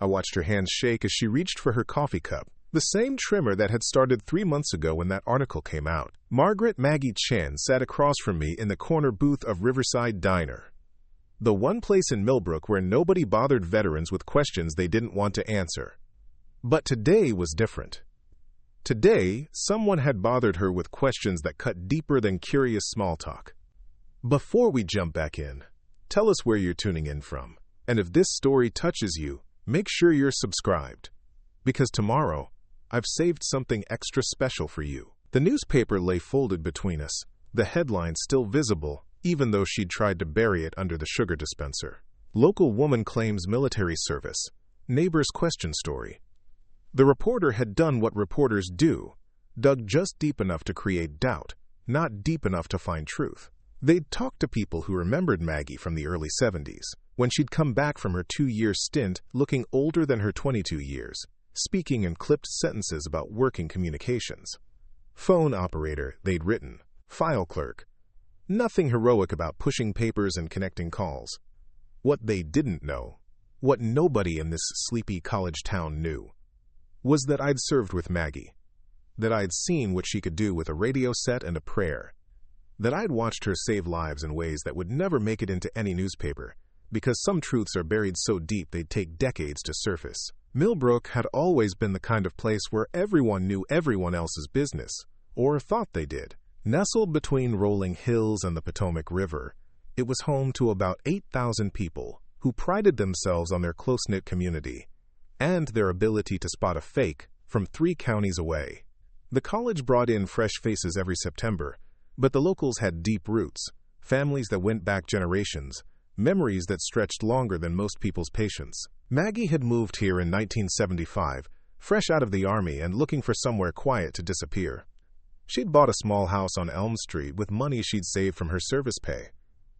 I watched her hands shake as she reached for her coffee cup, the same tremor that had started 3 months ago when that article came out. Margaret Maggie Chen sat across from me in the corner booth of Riverside Diner, the one place in Millbrook where nobody bothered veterans with questions they didn't want to answer. But today was different. Today, someone had bothered her with questions that cut deeper than curious small talk. Before we jump back in, tell us where you're tuning in from, and if this story touches you, make sure you're subscribed, because tomorrow, I've saved something extra special for you. The newspaper lay folded between us, the headline still visible, even though she'd tried to bury it under the sugar dispenser. Local woman claims military service. Neighbor's question story. The reporter had done what reporters do, dug just deep enough to create doubt, not deep enough to find truth. They'd talked to people who remembered Maggie from the early 70s, when she'd come back from her 2-year stint looking older than her 22 years, speaking in clipped sentences about working communications. Phone operator, they'd written. File clerk. Nothing heroic about pushing papers and connecting calls. What they didn't know, what nobody in this sleepy college town knew, was that I'd served with Maggie, that I'd seen what she could do with a radio set and a prayer, that I'd watched her save lives in ways that would never make it into any newspaper, because some truths are buried so deep they'd take decades to surface. Millbrook had always been the kind of place where everyone knew everyone else's business, or thought they did. Nestled between rolling hills and the Potomac River, it was home to about 8,000 people who prided themselves on their close-knit community and their ability to spot a fake from 3 counties away. The college brought in fresh faces every September, but the locals had deep roots, families that went back generations, memories that stretched longer than most people's patience. Maggie had moved here in 1975, fresh out of the army and looking for somewhere quiet to disappear. She'd bought a small house on Elm Street with money she'd saved from her service pay,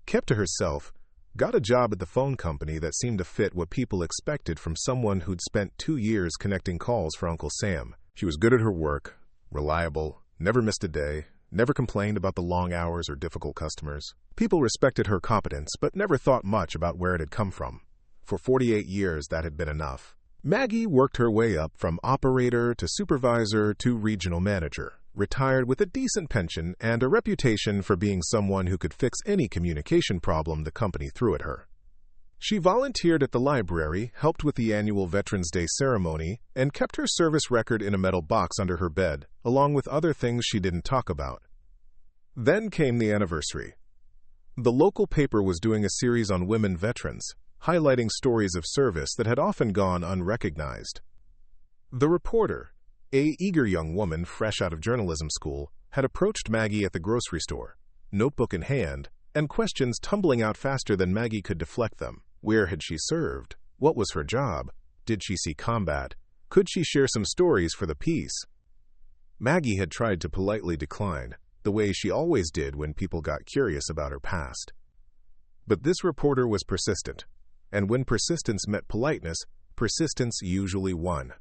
kept to herself, got a job at the phone company that seemed to fit what people expected from someone who'd spent 2 years connecting calls for Uncle Sam. She was good at her work, reliable, never missed a day, never complained about the long hours or difficult customers. People respected her competence, but never thought much about where it had come from. For 48 years, that had been enough. Maggie worked her way up from operator to supervisor to regional manager, retired with a decent pension and a reputation for being someone who could fix any communication problem the company threw at her. She volunteered at the library, helped with the annual Veterans Day ceremony, and kept her service record in a metal box under her bed, along with other things she didn't talk about. Then came the anniversary. The local paper was doing a series on women veterans, highlighting stories of service that had often gone unrecognized. The reporter, an eager young woman fresh out of journalism school, had approached Maggie at the grocery store, notebook in hand, and questions tumbling out faster than Maggie could deflect them. Where had she served? What was her job? Did she see combat? Could she share some stories for the piece? Maggie had tried to politely decline, the way she always did when people got curious about her past. But this reporter was persistent, and when persistence met politeness, persistence usually won.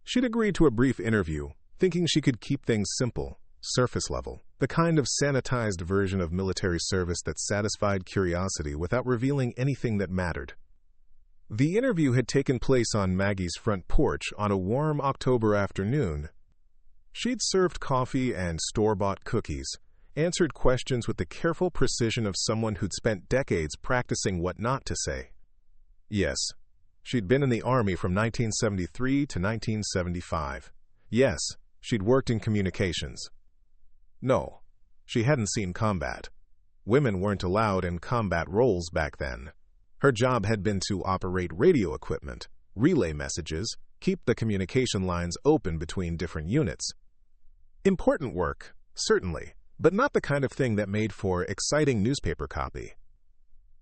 She'd agreed to a brief interview, thinking she could keep things simple, surface level, the kind of sanitized version of military service that satisfied curiosity without revealing anything that mattered. The interview had taken place on Maggie's front porch on a warm October afternoon. She'd served coffee and store-bought cookies, answered questions with the careful precision of someone who'd spent decades practicing what not to say. Yes, she'd been in the Army from 1973 to 1975. Yes, she'd worked in communications. No, she hadn't seen combat. Women weren't allowed in combat roles back then. Her job had been to operate radio equipment, relay messages, keep the communication lines open between different units. Important work, certainly, but not the kind of thing that made for exciting newspaper copy.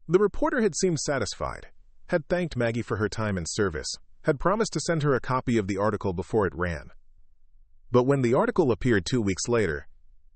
The reporter had seemed satisfied, had thanked Maggie for her time in service, had promised to send her a copy of the article before it ran. But when the article appeared 2 weeks later,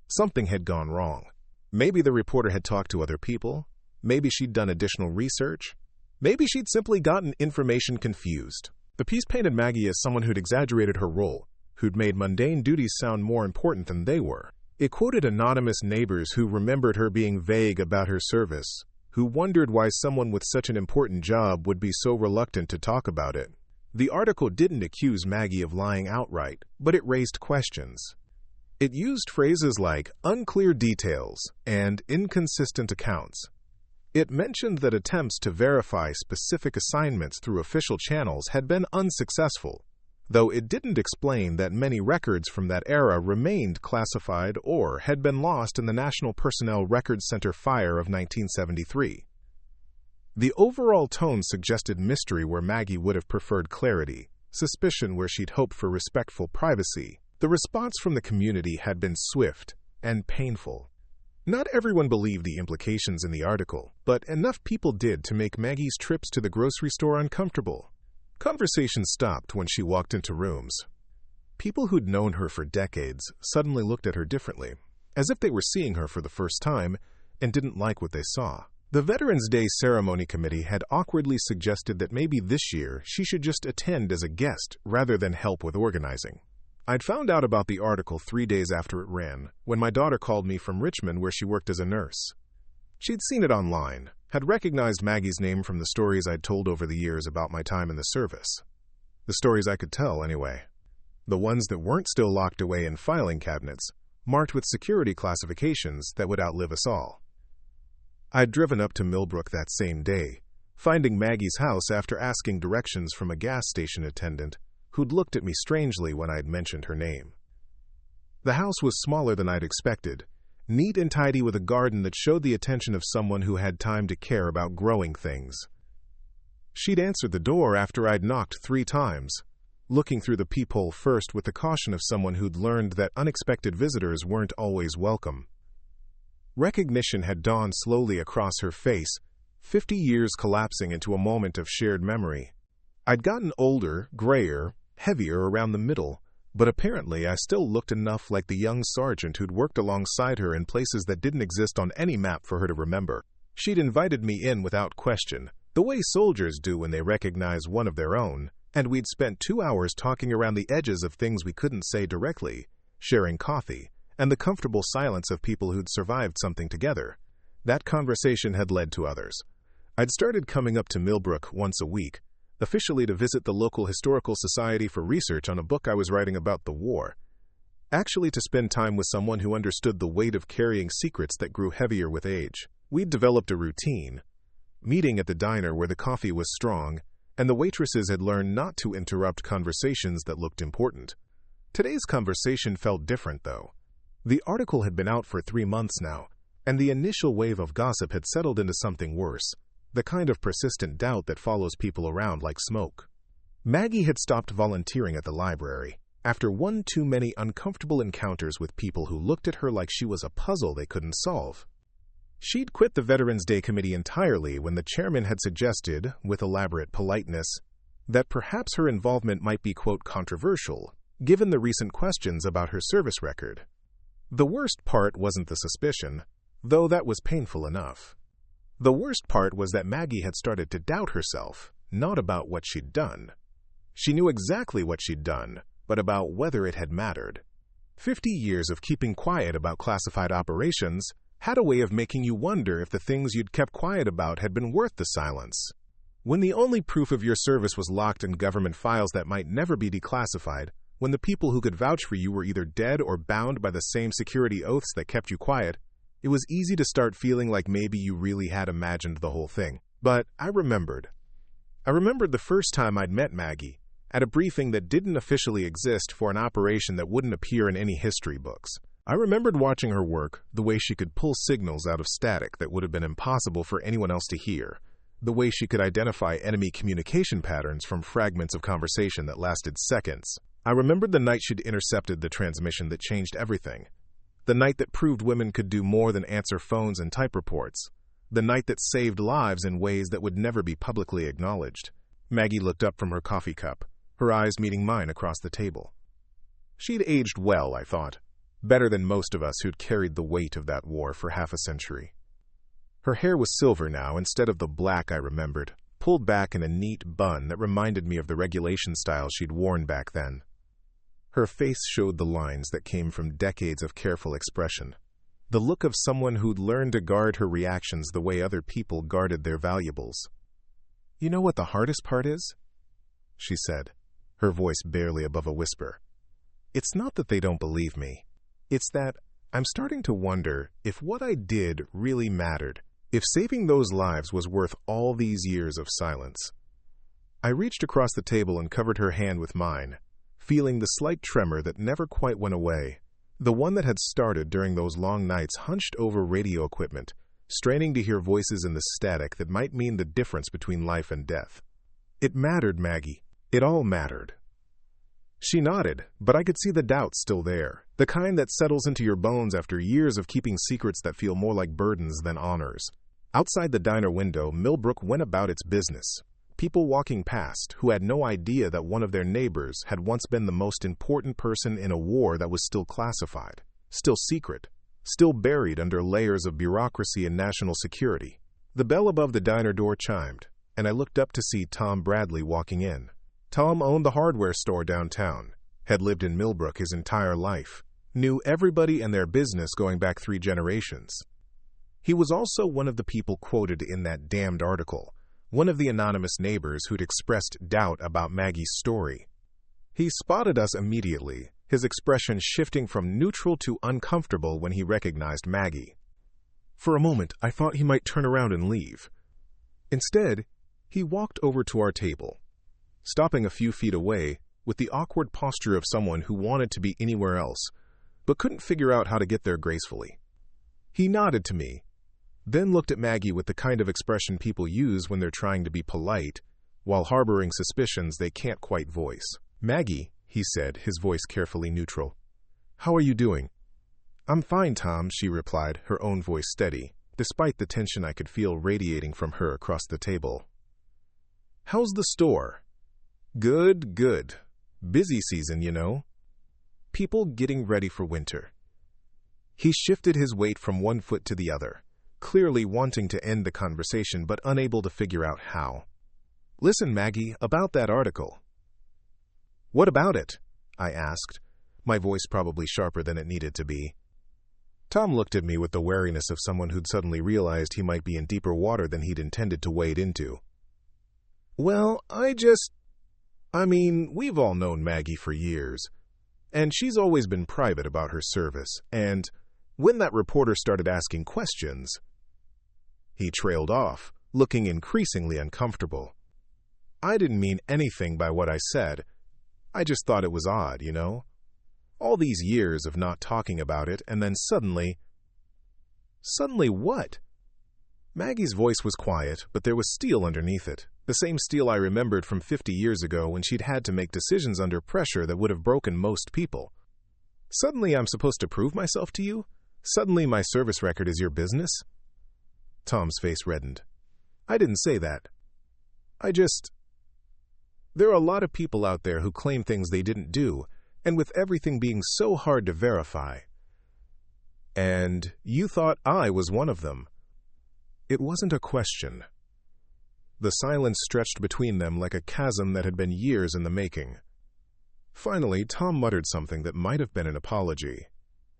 something had gone wrong. Maybe the reporter had talked to other people. Maybe she'd done additional research. Maybe she'd simply gotten information confused. The piece painted Maggie as someone who'd exaggerated her role, who'd made mundane duties sound more important than they were. It quoted anonymous neighbors who remembered her being vague about her service, who wondered why someone with such an important job would be so reluctant to talk about it. The article didn't accuse Maggie of lying outright, but it raised questions. It used phrases like unclear details and inconsistent accounts. It mentioned that attempts to verify specific assignments through official channels had been unsuccessful, though it didn't explain that many records from that era remained classified or had been lost in the National Personnel Records Center fire of 1973. The overall tone suggested mystery where Maggie would have preferred clarity, suspicion where she'd hoped for respectful privacy. The response from the community had been swift and painful. Not everyone believed the implications in the article, but enough people did to make Maggie's trips to the grocery store uncomfortable. Conversation stopped when she walked into rooms. People who'd known her for decades suddenly looked at her differently, as if they were seeing her for the first time and didn't like what they saw. The Veterans Day Ceremony Committee had awkwardly suggested that maybe this year she should just attend as a guest rather than help with organizing. I'd found out about the article 3 days after it ran, when my daughter called me from Richmond where she worked as a nurse. She'd seen it online, had recognized Maggie's name from the stories I'd told over the years about my time in the service. The stories I could tell, anyway. The ones that weren't still locked away in filing cabinets, marked with security classifications that would outlive us all. I'd driven up to Millbrook that same day, finding Maggie's house after asking directions from a gas station attendant who'd looked at me strangely when I'd mentioned her name. The house was smaller than I'd expected, neat and tidy with a garden that showed the attention of someone who had time to care about growing things. She'd answered the door after I'd knocked 3 times, looking through the peephole first with the caution of someone who'd learned that unexpected visitors weren't always welcome. Recognition had dawned slowly across her face, 50 years collapsing into a moment of shared memory. I'd gotten older, grayer, heavier around the middle, but apparently I still looked enough like the young sergeant who'd worked alongside her in places that didn't exist on any map for her to remember. She'd invited me in without question, the way soldiers do when they recognize one of their own, and we'd spent 2 hours talking around the edges of things we couldn't say directly, sharing coffee, and the comfortable silence of people who'd survived something together. That conversation had led to others. I'd started coming up to Millbrook once a week, officially to visit the local historical society for research on a book I was writing about the war. Actually to spend time with someone who understood the weight of carrying secrets that grew heavier with age. We'd developed a routine, meeting at the diner where the coffee was strong, and the waitresses had learned not to interrupt conversations that looked important. Today's conversation felt different, though. The article had been out for 3 months now, and the initial wave of gossip had settled into something worse, the kind of persistent doubt that follows people around like smoke. Maggie had stopped volunteering at the library after one too many uncomfortable encounters with people who looked at her like she was a puzzle they couldn't solve. She'd quit the Veterans Day Committee entirely when the chairman had suggested, with elaborate politeness, that perhaps her involvement might be, quote, controversial, given the recent questions about her service record. The worst part wasn't the suspicion, though that was painful enough. The worst part was that Maggie had started to doubt herself, not about what she'd done. She knew exactly what she'd done, but about whether it had mattered. 50 years of keeping quiet about classified operations had a way of making you wonder if the things you'd kept quiet about had been worth the silence. When the only proof of your service was locked in government files that might never be declassified, when the people who could vouch for you were either dead or bound by the same security oaths that kept you quiet, it was easy to start feeling like maybe you really had imagined the whole thing. But I remembered. The first time I'd met Maggie, at a briefing that didn't officially exist for an operation that wouldn't appear in any history books. I remembered watching her work, the way she could pull signals out of static that would have been impossible for anyone else to hear, the way she could identify enemy communication patterns from fragments of conversation that lasted seconds. I remembered the night she'd intercepted the transmission that changed everything. The night that proved women could do more than answer phones and type reports. The night that saved lives in ways that would never be publicly acknowledged. Maggie looked up from her coffee cup, her eyes meeting mine across the table. She'd aged well, I thought, better than most of us who'd carried the weight of that war for half a century. Her hair was silver now instead of the black I remembered, pulled back in a neat bun that reminded me of the regulation style she'd worn back then. Her face showed the lines that came from decades of careful expression, the look of someone who'd learned to guard her reactions the way other people guarded their valuables. You know what the hardest part is? she said, her voice barely above a whisper. It's not that they don't believe me. It's that I'm starting to wonder if what I did really mattered, if saving those lives was worth all these years of silence. I reached across the table and covered her hand with mine, feeling the slight tremor that never quite went away, the one that had started during those long nights hunched over radio equipment, straining to hear voices in the static that might mean the difference between life and death. It mattered, Maggie. It all mattered. She nodded, but I could see the doubt still there, the kind that settles into your bones after years of keeping secrets that feel more like burdens than honors. Outside the diner window, Millbrook went about its business. People walking past who had no idea that one of their neighbors had once been the most important person in a war that was still classified, still secret, still buried under layers of bureaucracy and national security. The bell above the diner door chimed, and I looked up to see Tom Bradley walking in. Tom owned the hardware store downtown, had lived in Millbrook his entire life, knew everybody and their business going back 3 generations. He was also one of the people quoted in that damned article, one of the anonymous neighbors who'd expressed doubt about Maggie's story. He spotted us immediately, his expression shifting from neutral to uncomfortable when he recognized Maggie. For a moment, I thought he might turn around and leave. Instead, he walked over to our table, stopping a few feet away with the awkward posture of someone who wanted to be anywhere else, but couldn't figure out how to get there gracefully. He nodded to me, then looked at Maggie with the kind of expression people use when they're trying to be polite, while harboring suspicions they can't quite voice. "Maggie," he said, his voice carefully neutral. "How are you doing?" "I'm fine, Tom," she replied, her own voice steady, despite the tension I could feel radiating from her across the table. "How's the store?" "Good, good. Busy season, you know. People getting ready for winter." He shifted his weight from one foot to the other, clearly wanting to end the conversation but unable to figure out how. "Listen, Maggie, about that article." "What about it?" I asked, my voice probably sharper than it needed to be. Tom looked at me with the wariness of someone who'd suddenly realized he might be in deeper water than he'd intended to wade into. "Well, we've all known Maggie for years, and she's always been private about her service, and when that reporter started asking questions..." He trailed off, looking increasingly uncomfortable. I didn't mean anything by what I said. I just thought it was odd, you know? All these years of not talking about it, and then suddenly... Suddenly what? Maggie's voice was quiet, but there was steel underneath it. The same steel I remembered from 50 years ago when she'd had to make decisions under pressure that would have broken most people. "Suddenly I'm supposed to prove myself to you? Suddenly my service record is your business?" Tom's face reddened. "I didn't say that. There are a lot of people out there who claim things they didn't do, and with everything being so hard to verify. And you thought I was one of them." It wasn't a question. The silence stretched between them like a chasm that had been years in the making. Finally, Tom muttered something that might have been an apology,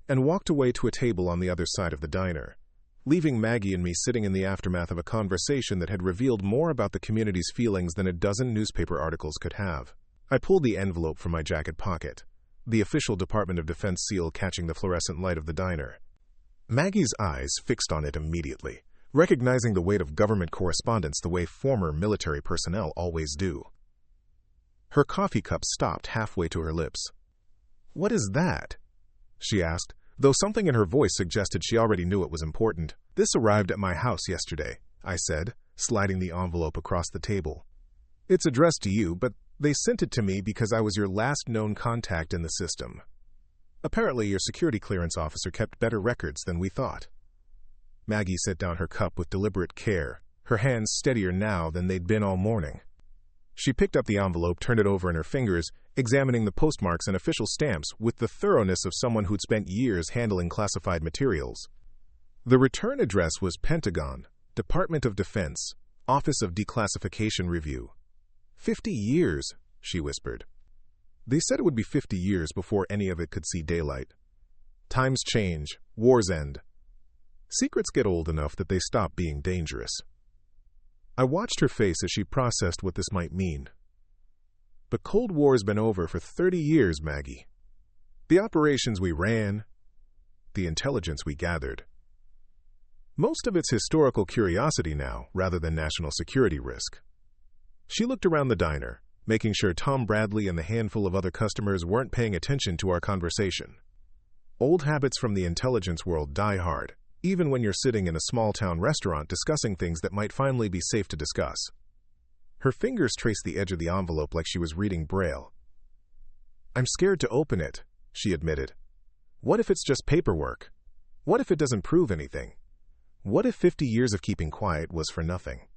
and walked away to a table on the other side of the diner, leaving Maggie and me sitting in the aftermath of a conversation that had revealed more about the community's feelings than a dozen newspaper articles could have. I pulled the envelope from my jacket pocket, the official Department of Defense seal catching the fluorescent light of the diner. Maggie's eyes fixed on it immediately, recognizing the weight of government correspondence the way former military personnel always do. Her coffee cup stopped halfway to her lips. "What is that?" she asked, though something in her voice suggested she already knew it was important. "This arrived at my house yesterday," I said, sliding the envelope across the table. "It's addressed to you, but they sent it to me because I was your last known contact in the system. Apparently your security clearance officer kept better records than we thought." Maggie set down her cup with deliberate care, her hands steadier now than they'd been all morning. She picked up the envelope, turned it over in her fingers, examining the postmarks and official stamps with the thoroughness of someone who'd spent years handling classified materials. The return address was Pentagon, Department of Defense, Office of Declassification Review. 50 years, she whispered. They said it would be 50 years before any of it could see daylight. Times change, wars end. Secrets get old enough that they stop being dangerous. I watched her face as she processed what this might mean. The Cold War's been over for 30 years, Maggie. The operations we ran, the intelligence we gathered. Most of it's historical curiosity now, rather than national security risk. She looked around the diner, making sure Tom Bradley and the handful of other customers weren't paying attention to our conversation. Old habits from the intelligence world die hard, even when you're sitting in a small-town restaurant discussing things that might finally be safe to discuss. Her fingers traced the edge of the envelope like she was reading Braille. "I'm scared to open it," she admitted. "What if it's just paperwork? What if it doesn't prove anything? What if 50 years of keeping quiet was for nothing?"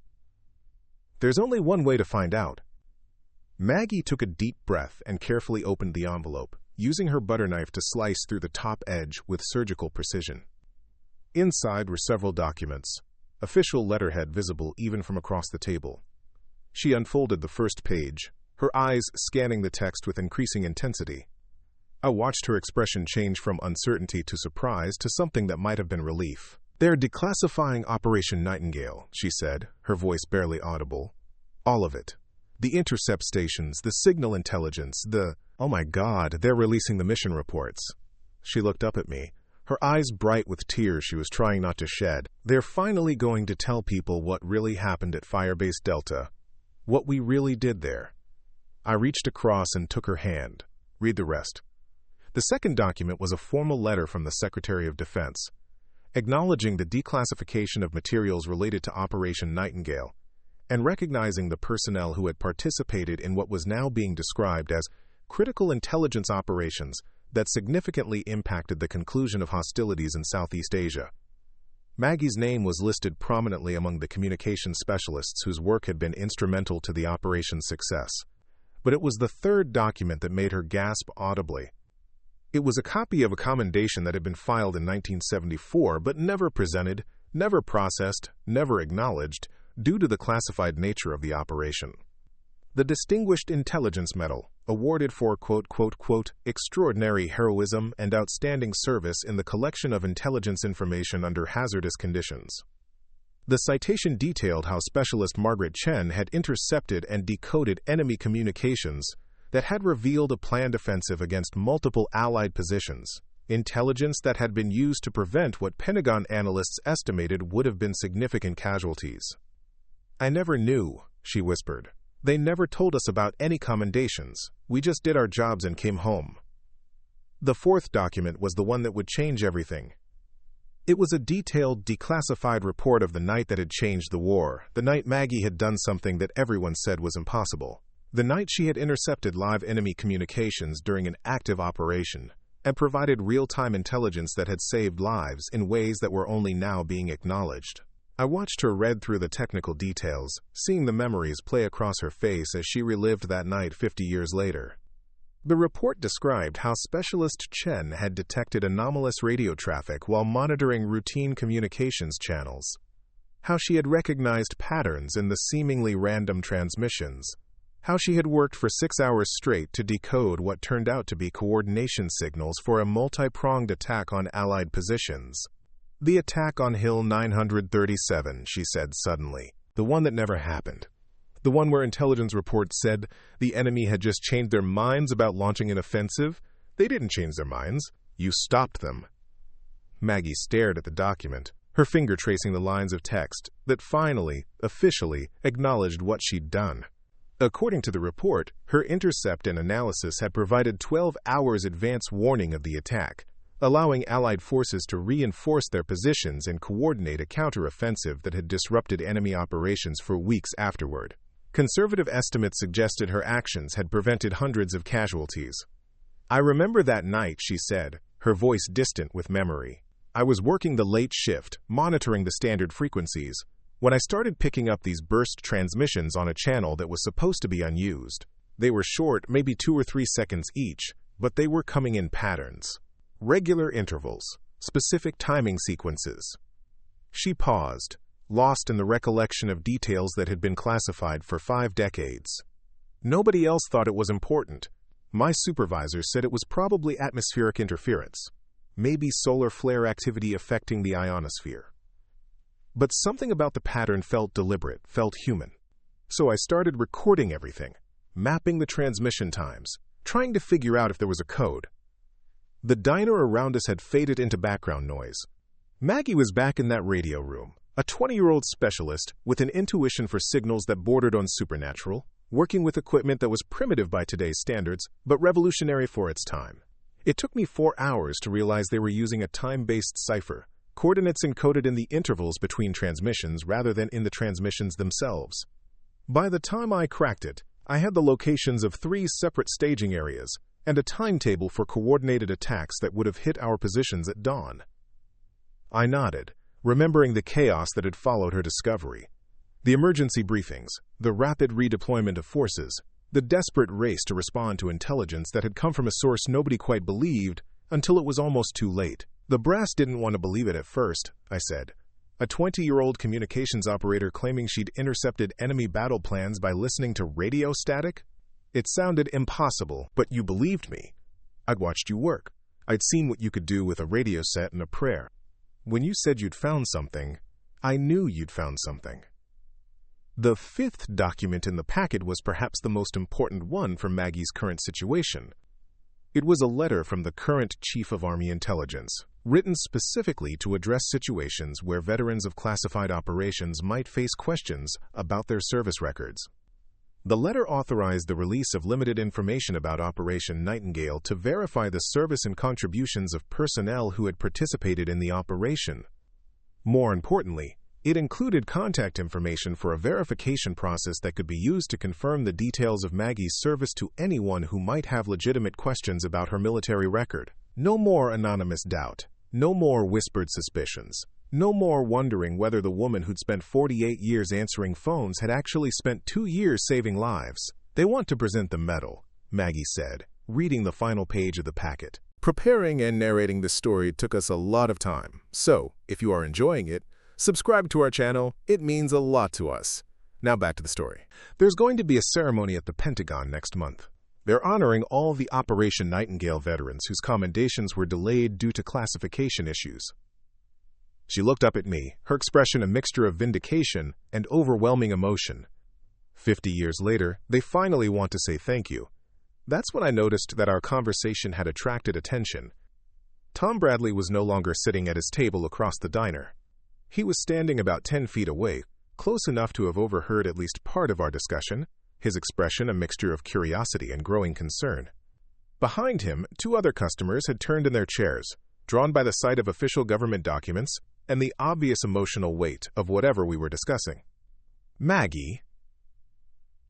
"There's only one way to find out." Maggie took a deep breath and carefully opened the envelope, using her butter knife to slice through the top edge with surgical precision. Inside were several documents, official letterhead visible even from across the table. She unfolded the first page, her eyes scanning the text with increasing intensity. I watched her expression change from uncertainty to surprise to something that might have been relief. "They're declassifying Operation Nightingale," she said, her voice barely audible. "All of it. The intercept stations, the signal intelligence, oh my God, they're releasing the mission reports." She looked up at me, her eyes bright with tears she was trying not to shed. "They're finally going to tell people what really happened at Firebase Delta, what we really did there." I reached across and took her hand. "Read the rest." The second document was a formal letter from the Secretary of Defense, acknowledging the declassification of materials related to Operation Nightingale, and recognizing the personnel who had participated in what was now being described as critical intelligence operations that significantly impacted the conclusion of hostilities in Southeast Asia. Maggie's name was listed prominently among the communications specialists whose work had been instrumental to the operation's success. But it was the third document that made her gasp audibly. It was a copy of a commendation that had been filed in 1974 but never presented, never processed, never acknowledged, due to the classified nature of the operation. The Distinguished Intelligence Medal, awarded for "extraordinary heroism and outstanding service in the collection of intelligence information under hazardous conditions." The citation detailed how specialist Margaret Chen had intercepted and decoded enemy communications that had revealed a planned offensive against multiple Allied positions, intelligence that had been used to prevent what Pentagon analysts estimated would have been significant casualties. "I never knew," she whispered. "They never told us about any commendations. We just did our jobs and came home." The fourth document was the one that would change everything. It was a detailed, declassified report of the night that had changed the war, the night Maggie had done something that everyone said was impossible, the night she had intercepted live enemy communications during an active operation and provided real-time intelligence that had saved lives in ways that were only now being acknowledged. I watched her read through the technical details, seeing the memories play across her face as she relived that night 50 years later. The report described how Specialist Chen had detected anomalous radio traffic while monitoring routine communications channels, how she had recognized patterns in the seemingly random transmissions, how she had worked for 6 hours straight to decode what turned out to be coordination signals for a multi-pronged attack on Allied positions. "The attack on Hill 937, she said suddenly. "The one that never happened. The one where intelligence reports said the enemy had just changed their minds about launching an offensive. They didn't change their minds. You stopped them." Maggie stared at the document, her finger tracing the lines of text that finally, officially, acknowledged what she'd done. According to the report, her intercept and analysis had provided 12 hours advance warning of the attack, allowing Allied forces to reinforce their positions and coordinate a counteroffensive that had disrupted enemy operations for weeks afterward. Conservative estimates suggested her actions had prevented hundreds of casualties. "I remember that night," she said, her voice distant with memory. "I was working the late shift, monitoring the standard frequencies, when I started picking up these burst transmissions on a channel that was supposed to be unused. They were short, maybe 2 or 3 seconds each, but they were coming in patterns. Regular intervals, specific timing sequences." She paused, lost in the recollection of details that had been classified for 5 decades. "Nobody else thought it was important. My supervisor said it was probably atmospheric interference, maybe solar flare activity affecting the ionosphere. But something about the pattern felt deliberate, felt human. So I started recording everything. mapping the transmission times, trying to figure out if there was a code. The diner around us had faded into background noise. Maggie was back in that radio room, a 20-year-old specialist with an intuition for signals that bordered on supernatural, working with equipment that was primitive by today's standards, but revolutionary for its time. It took me 4 hours to realize they were using a time-based cipher, coordinates encoded in the intervals between transmissions rather than in the transmissions themselves. By the time I cracked it, I had the locations of 3 separate staging areas and a timetable for coordinated attacks that would have hit our positions at dawn. I nodded, remembering the chaos that had followed her discovery. The emergency briefings, the rapid redeployment of forces, the desperate race to respond to intelligence that had come from a source nobody quite believed until it was almost too late. The brass didn't want to believe it at first, I said. A 20-year-old communications operator claiming she'd intercepted enemy battle plans by listening to radio static? It sounded impossible, but you believed me. I'd watched you work. I'd seen what you could do with a radio set and a prayer. When you said you'd found something, I knew you'd found something. The 5th document in the packet was perhaps the most important one for Maggie's current situation. It was a letter from the current Chief of Army Intelligence, written specifically to address situations where veterans of classified operations might face questions about their service records. The letter authorized the release of limited information about Operation Nightingale to verify the service and contributions of personnel who had participated in the operation. More importantly, it included contact information for a verification process that could be used to confirm the details of Maggie's service to anyone who might have legitimate questions about her military record. No more anonymous doubt. No more whispered suspicions. No more wondering whether the woman who'd spent 48 years answering phones had actually spent 2 years saving lives. They want to present the medal, Maggie said, reading the final page of the packet. Preparing and narrating this story took us a lot of time, so if you are enjoying it, subscribe to our channel. It means a lot to us. Now back to the story. There's going to be a ceremony at the Pentagon next month. They're honoring all the Operation Nightingale veterans whose commendations were delayed due to classification issues. She looked up at me, her expression a mixture of vindication and overwhelming emotion. 50 years later, they finally want to say thank you. That's when I noticed that our conversation had attracted attention. Tom Bradley was no longer sitting at his table across the diner. He was standing about 10 feet away, close enough to have overheard at least part of our discussion, his expression a mixture of curiosity and growing concern. Behind him, 2 other customers had turned in their chairs, drawn by the sight of official government documents and the obvious emotional weight of whatever we were discussing. Maggie.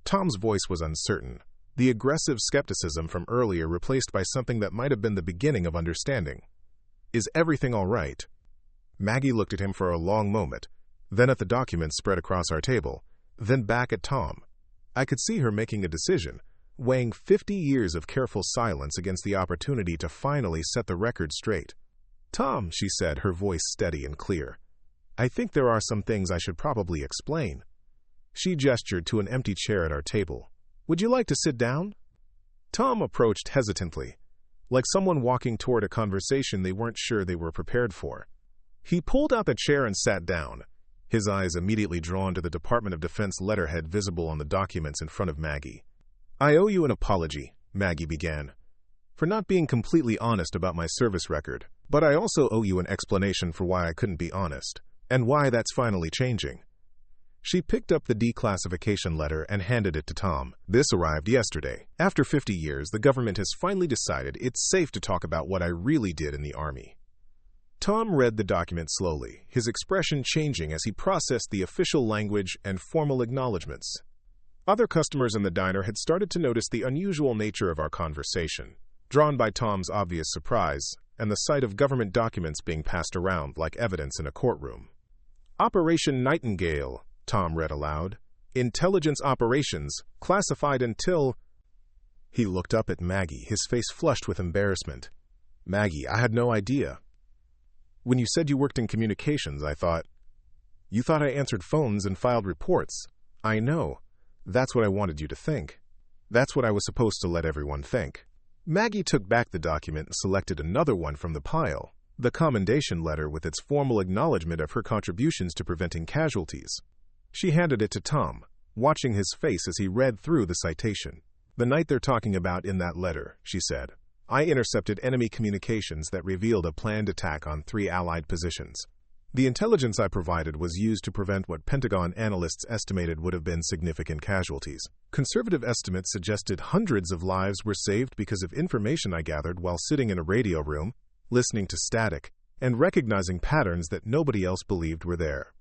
Tom's voice was uncertain, the aggressive skepticism from earlier replaced by something that might have been the beginning of understanding. Is everything all right? Maggie looked at him for a long moment, then at the documents spread across our table, then back at Tom. I could see her making a decision, weighing 50 years of careful silence against the opportunity to finally set the record straight. Tom, she said, her voice steady and clear. I think there are some things I should probably explain. She gestured to an empty chair at our table. Would you like to sit down? Tom approached hesitantly, like someone walking toward a conversation they weren't sure they were prepared for. He pulled out the chair and sat down, his eyes immediately drawn to the Department of Defense letterhead visible on the documents in front of Maggie. I owe you an apology, Maggie began, for not being completely honest about my service record, but I also owe you an explanation for why I couldn't be honest, and why that's finally changing. She picked up the declassification letter and handed it to Tom. This arrived yesterday. After 50 years, the government has finally decided it's safe to talk about what I really did in the Army. Tom read the document slowly, his expression changing as he processed the official language and formal acknowledgments. Other customers in the diner had started to notice the unusual nature of our conversation, drawn by Tom's obvious surprise and the sight of government documents being passed around like evidence in a courtroom. Operation Nightingale, Tom read aloud. Intelligence operations, classified until... He looked up at Maggie, his face flushed with embarrassment. Maggie, I had no idea. When you said you worked in communications, I thought... You thought I answered phones and filed reports. I know. That's what I wanted you to think. That's what I was supposed to let everyone think. Maggie took back the document and selected another one from the pile, the commendation letter with its formal acknowledgement of her contributions to preventing casualties. She handed it to Tom, watching his face as he read through the citation. "The night they're talking about in that letter," she said. "I intercepted enemy communications that revealed a planned attack on 3 Allied positions. The intelligence I provided was used to prevent what Pentagon analysts estimated would have been significant casualties. Conservative estimates suggested hundreds of lives were saved because of information I gathered while sitting in a radio room, listening to static, and recognizing patterns that nobody else believed were there."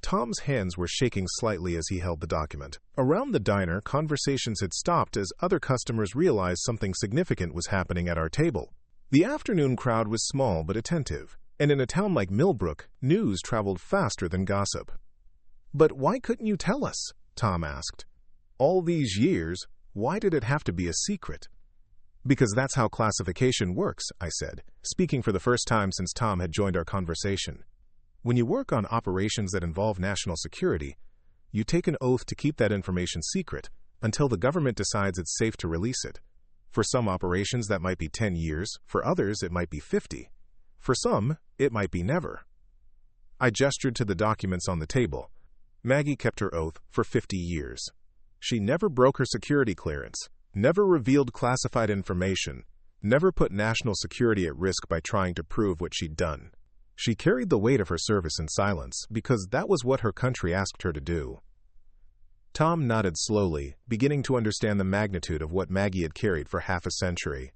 Tom's hands were shaking slightly as he held the document. Around the diner, conversations had stopped as other customers realized something significant was happening at our table. The afternoon crowd was small but attentive, and in a town like Millbrook, news traveled faster than gossip. "But why couldn't you tell us?" Tom asked. "All these years, why did it have to be a secret?" "Because that's how classification works," I said, speaking for the first time since Tom had joined our conversation. "When you work on operations that involve national security, you take an oath to keep that information secret until the government decides it's safe to release it. For some operations, that might be 10 years. For others, it might be 50. For some, it might be never." I gestured to the documents on the table. Maggie kept her oath for 50 years. She never broke her security clearance, never revealed classified information, never put national security at risk by trying to prove what she'd done. She carried the weight of her service in silence because that was what her country asked her to do. Tom nodded slowly, beginning to understand the magnitude of what Maggie had carried for half a century.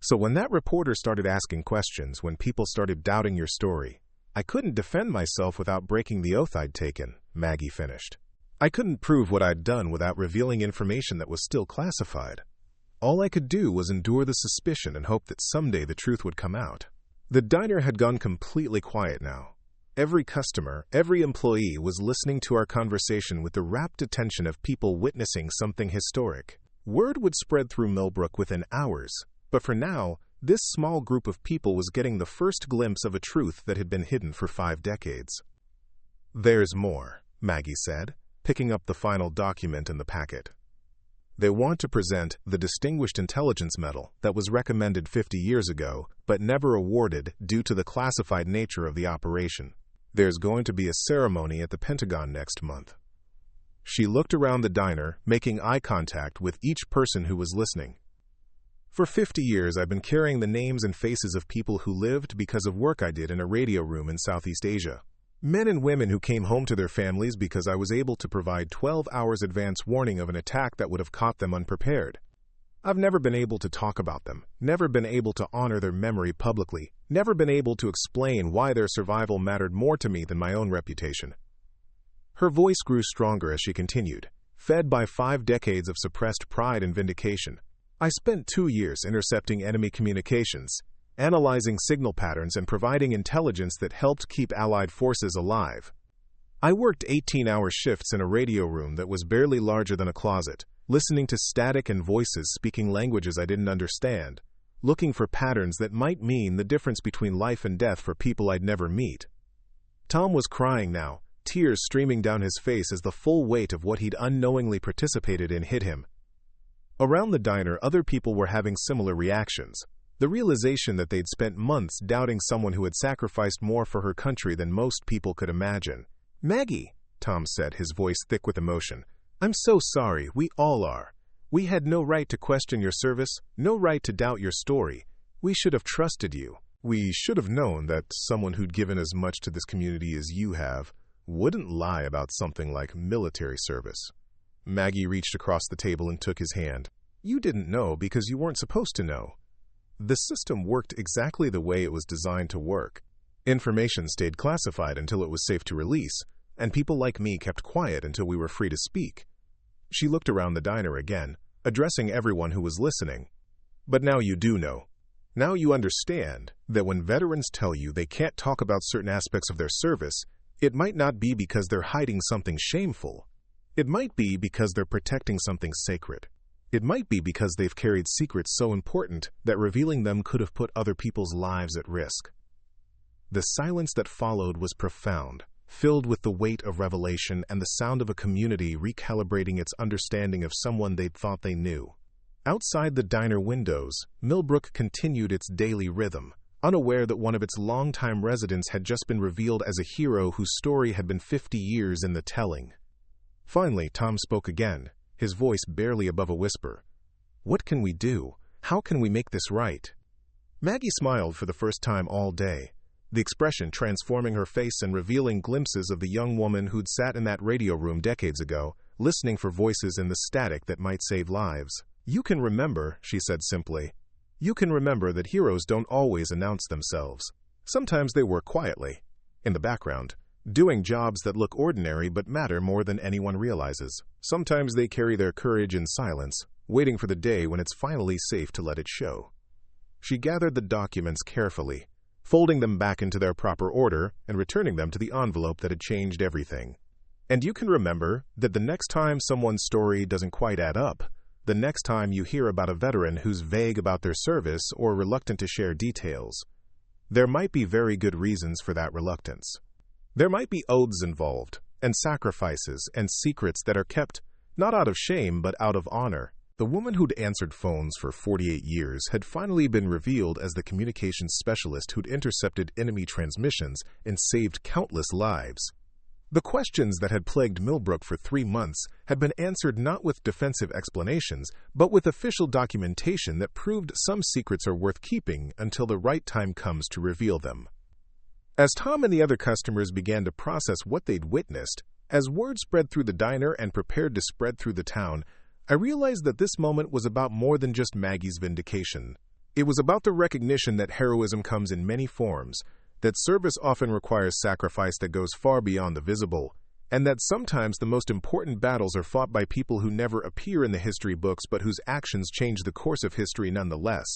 "So when that reporter started asking questions, when people started doubting your story, I couldn't defend myself without breaking the oath I'd taken," Maggie finished. "I couldn't prove what I'd done without revealing information that was still classified. All I could do was endure the suspicion and hope that someday the truth would come out." The diner had gone completely quiet now. Every customer, every employee was listening to our conversation with the rapt attention of people witnessing something historic. Word would spread through Millbrook within hours, but for now, this small group of people was getting the first glimpse of a truth that had been hidden for 5 decades. "There's more," Maggie said, picking up the final document in the packet. "They want to present the Distinguished Intelligence Medal that was recommended 50 years ago, but never awarded due to the classified nature of the operation. There's going to be a ceremony at the Pentagon next month." She looked around the diner, making eye contact with each person who was listening. "For 50 years, I've been carrying the names and faces of people who lived because of work I did in a radio room in Southeast Asia. Men and women who came home to their families because I was able to provide 12 hours advance warning of an attack that would have caught them unprepared. I've never been able to talk about them, never been able to honor their memory publicly, never been able to explain why their survival mattered more to me than my own reputation." Her voice grew stronger as she continued, fed by 5 decades of suppressed pride and vindication. "I spent 2 years intercepting enemy communications, analyzing signal patterns and providing intelligence that helped keep Allied forces alive. I worked 18-hour shifts in a radio room that was barely larger than a closet, listening to static and voices speaking languages I didn't understand, looking for patterns that might mean the difference between life and death for people I'd never meet." Tom was crying now, tears streaming down his face as the full weight of what he'd unknowingly participated in hit him. Around the diner, other people were having similar reactions. The realization that they'd spent months doubting someone who had sacrificed more for her country than most people could imagine. "Maggie," Tom said, his voice thick with emotion, "I'm so sorry, we all are. We had no right to question your service, no right to doubt your story. We should have trusted you. We should have known that someone who'd given as much to this community as you have wouldn't lie about something like military service." Maggie reached across the table and took his hand. "You didn't know because you weren't supposed to know. The system worked exactly the way it was designed to work. Information stayed classified until it was safe to release, and people like me kept quiet until we were free to speak." She looked around the diner again, addressing everyone who was listening. "But now you do know. Now you understand that when veterans tell you they can't talk about certain aspects of their service, it might not be because they're hiding something shameful. It might be because they're protecting something sacred. It might be because they've carried secrets so important that revealing them could have put other people's lives at risk." The silence that followed was profound, filled with the weight of revelation and the sound of a community recalibrating its understanding of someone they'd thought they knew. Outside the diner windows, Millbrook continued its daily rhythm, unaware that one of its longtime residents had just been revealed as a hero whose story had been 50 years in the telling. Finally, Tom spoke again, his voice barely above a whisper. What can we do? How can we make this right? Maggie smiled for the first time all day, the expression transforming her face and revealing glimpses of the young woman who'd sat in that radio room decades ago, listening for voices in the static that might save lives. You can remember, she said simply. You can remember that heroes don't always announce themselves. Sometimes they work quietly, in the background, doing jobs that look ordinary but matter more than anyone realizes. Sometimes they carry their courage in silence, waiting for the day when it's finally safe to let it show. She gathered the documents carefully, folding them back into their proper order and returning them to the envelope that had changed everything. And you can remember that the next time someone's story doesn't quite add up, the next time you hear about a veteran who's vague about their service or reluctant to share details, there might be very good reasons for that reluctance. There might be oaths involved, and sacrifices and secrets that are kept not out of shame but out of honor. The woman who'd answered phones for 48 years had finally been revealed as the communications specialist who'd intercepted enemy transmissions and saved countless lives. The questions that had plagued Millbrook for 3 months had been answered not with defensive explanations, but with official documentation that proved some secrets are worth keeping until the right time comes to reveal them. As Tom and the other customers began to process what they'd witnessed, as word spread through the diner and prepared to spread through the town, I realized that this moment was about more than just Maggie's vindication. It was about the recognition that heroism comes in many forms, that service often requires sacrifice that goes far beyond the visible, and that sometimes the most important battles are fought by people who never appear in the history books but whose actions change the course of history nonetheless.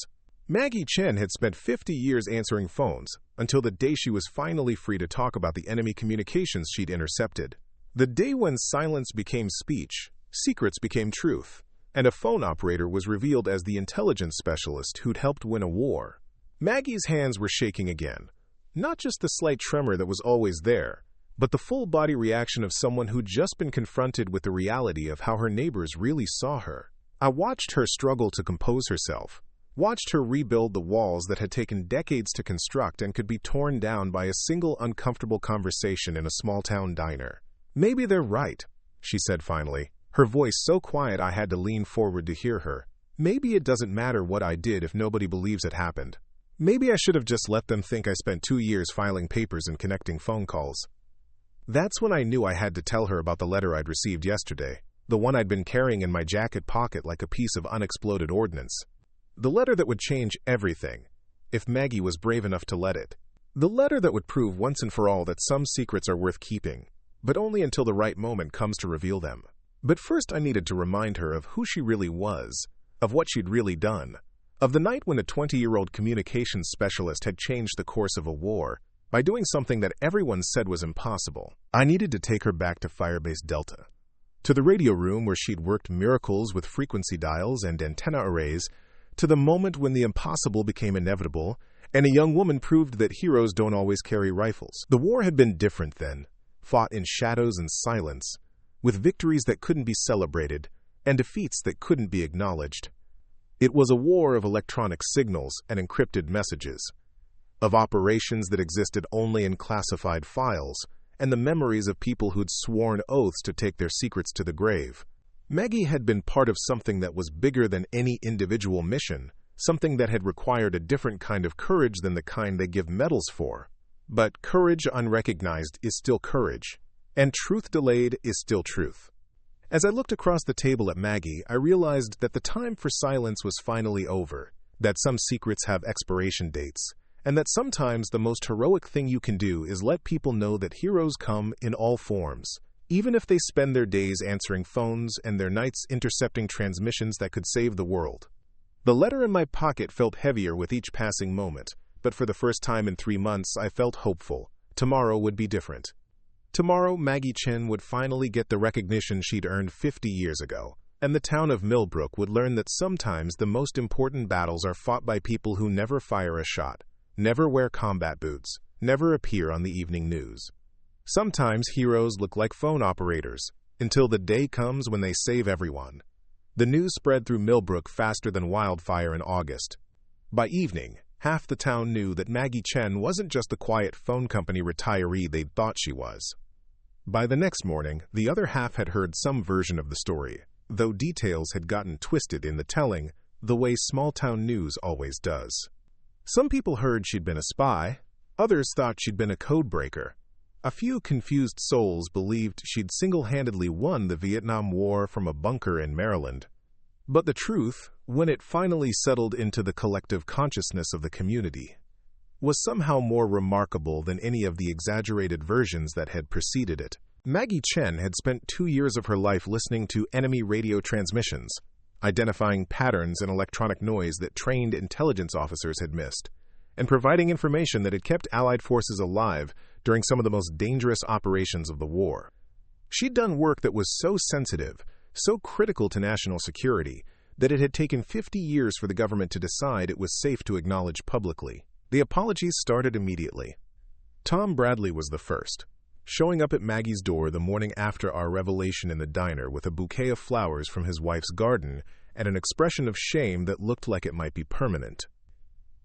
Maggie Chen had spent 50 years answering phones, until the day she was finally free to talk about the enemy communications she'd intercepted. The day when silence became speech, secrets became truth, and a phone operator was revealed as the intelligence specialist who'd helped win a war. Maggie's hands were shaking again. Not just the slight tremor that was always there, but the full-body reaction of someone who'd just been confronted with the reality of how her neighbors really saw her. I watched her struggle to compose herself, watched her rebuild the walls that had taken decades to construct and could be torn down by a single uncomfortable conversation in a small-town diner. Maybe they're right, she said finally, her voice so quiet I had to lean forward to hear her. Maybe it doesn't matter what I did if nobody believes it happened. Maybe I should have just let them think I spent 2 years filing papers and connecting phone calls. That's when I knew I had to tell her about the letter I'd received yesterday, the one I'd been carrying in my jacket pocket like a piece of unexploded ordnance. The letter that would change everything, if Maggie was brave enough to let it. The letter that would prove once and for all that some secrets are worth keeping, but only until the right moment comes to reveal them. But first I needed to remind her of who she really was, of what she'd really done, of the night when a 20-year-old communications specialist had changed the course of a war by doing something that everyone said was impossible. I needed to take her back to Firebase Delta, to the radio room where she'd worked miracles with frequency dials and antenna arrays, to the moment when the impossible became inevitable, and a young woman proved that heroes don't always carry rifles. The war had been different then, fought in shadows and silence, with victories that couldn't be celebrated and defeats that couldn't be acknowledged. It was a war of electronic signals and encrypted messages, of operations that existed only in classified files, and the memories of people who'd sworn oaths to take their secrets to the grave. Maggie had been part of something that was bigger than any individual mission, something that had required a different kind of courage than the kind they give medals for. But courage unrecognized is still courage, and truth delayed is still truth. As I looked across the table at Maggie, I realized that the time for silence was finally over, that some secrets have expiration dates, and that sometimes the most heroic thing you can do is let people know that heroes come in all forms, even if they spend their days answering phones and their nights intercepting transmissions that could save the world. The letter in my pocket felt heavier with each passing moment, but for the first time in 3 months I felt hopeful. Tomorrow would be different. Tomorrow, Maggie Chen would finally get the recognition she'd earned 50 years ago, and the town of Millbrook would learn that sometimes the most important battles are fought by people who never fire a shot, never wear combat boots, never appear on the evening news. Sometimes heroes look like phone operators, until the day comes when they save everyone. The news spread through Millbrook faster than wildfire in August. By evening, half the town knew that Maggie Chen wasn't just the quiet phone company retiree they'd thought she was. By the next morning, the other half had heard some version of the story, though details had gotten twisted in the telling, the way small-town news always does. Some people heard she'd been a spy, others thought she'd been a codebreaker. A few confused souls believed she'd single-handedly won the Vietnam War from a bunker in Maryland. But the truth, when it finally settled into the collective consciousness of the community, was somehow more remarkable than any of the exaggerated versions that had preceded it. Maggie Chen had spent 2 years of her life listening to enemy radio transmissions, identifying patterns in electronic noise that trained intelligence officers had missed, and providing information that had kept Allied forces alive during some of the most dangerous operations of the war. She'd done work that was so sensitive, so critical to national security, that it had taken 50 years for the government to decide it was safe to acknowledge publicly. The apologies started immediately. Tom Bradley was the first, showing up at Maggie's door the morning after our revelation in the diner with a bouquet of flowers from his wife's garden and an expression of shame that looked like it might be permanent.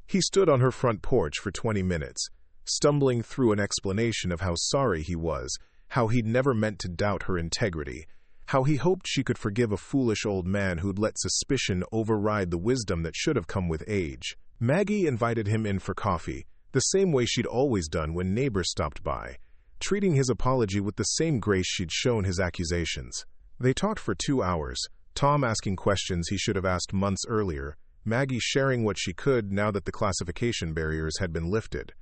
He stood on her front porch for 20 minutes, stumbling through an explanation of how sorry he was, how he'd never meant to doubt her integrity, how he hoped she could forgive a foolish old man who'd let suspicion override the wisdom that should have come with age. Maggie invited him in for coffee, the same way she'd always done when neighbors stopped by, treating his apology with the same grace she'd shown his accusations. They talked for 2 hours, Tom asking questions he should have asked months earlier, Maggie sharing what she could now that the classification barriers had been lifted.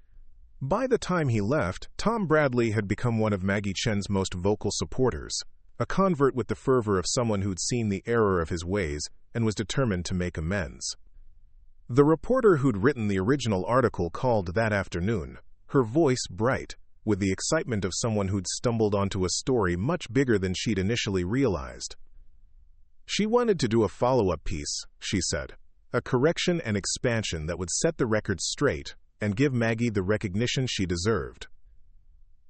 By the time he left, Tom Bradley had become one of Maggie Chen's most vocal supporters, a convert with the fervor of someone who'd seen the error of his ways and was determined to make amends. The reporter who'd written the original article called that afternoon, her voice bright, with the excitement of someone who'd stumbled onto a story much bigger than she'd initially realized. She wanted to do a follow-up piece, she said, a correction and expansion that would set the record straight and give Maggie the recognition she deserved.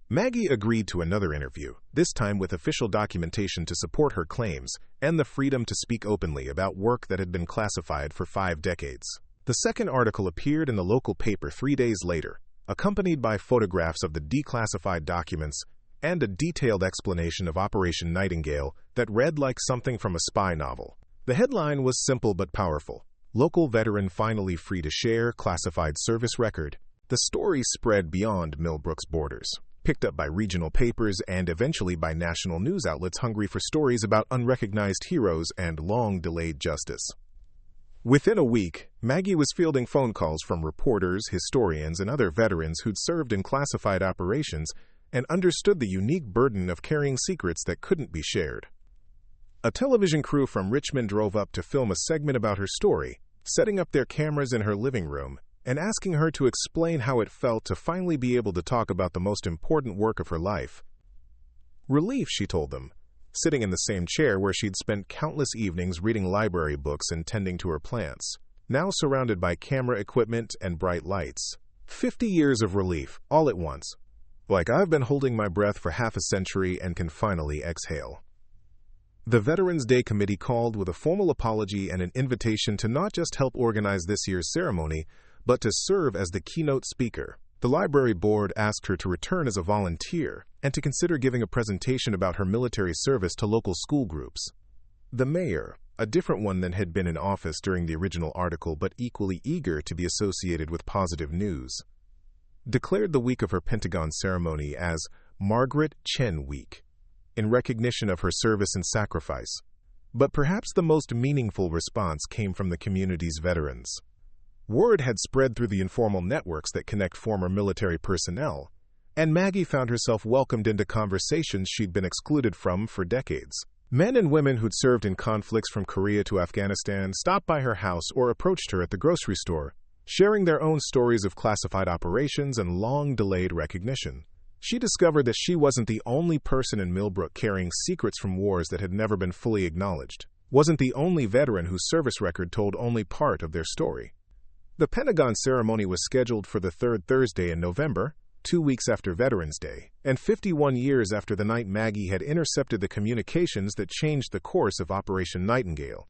Maggie agreed to another interview, this time with official documentation to support her claims and the freedom to speak openly about work that had been classified for 5 decades. The second article appeared in the local paper 3 days later, accompanied by photographs of the declassified documents and a detailed explanation of Operation Nightingale that read like something from a spy novel. The headline was simple but powerful. Local veteran finally free to share classified service record. The story spread beyond Millbrook's borders, picked up by regional papers and eventually by national news outlets hungry for stories about unrecognized heroes and long-delayed justice. Within a week, Maggie was fielding phone calls from reporters, historians, and other veterans who'd served in classified operations and understood the unique burden of carrying secrets that couldn't be shared. A television crew from Richmond drove up to film a segment about her story, setting up their cameras in her living room and asking her to explain how it felt to finally be able to talk about the most important work of her life. Relief, she told them, sitting in the same chair where she'd spent countless evenings reading library books and tending to her plants, now surrounded by camera equipment and bright lights. 50 years of relief, all at once. Like I've been holding my breath for half a century and can finally exhale. The Veterans Day Committee called with a formal apology and an invitation to not just help organize this year's ceremony, but to serve as the keynote speaker. The library board asked her to return as a volunteer and to consider giving a presentation about her military service to local school groups. The mayor, a different one than had been in office during the original article but equally eager to be associated with positive news, declared the week of her Pentagon ceremony as Margaret Chen Week, in recognition of her service and sacrifice. But perhaps the most meaningful response came from the community's veterans. Word had spread through the informal networks that connect former military personnel, and Maggie found herself welcomed into conversations she'd been excluded from for decades. Men and women who'd served in conflicts from Korea to Afghanistan stopped by her house or approached her at the grocery store, sharing their own stories of classified operations and long-delayed recognition. She discovered that she wasn't the only person in Millbrook carrying secrets from wars that had never been fully acknowledged, wasn't the only veteran whose service record told only part of their story. The Pentagon ceremony was scheduled for the third Thursday in November, 2 weeks after Veterans Day, and 51 years after the night Maggie had intercepted the communications that changed the course of Operation Nightingale.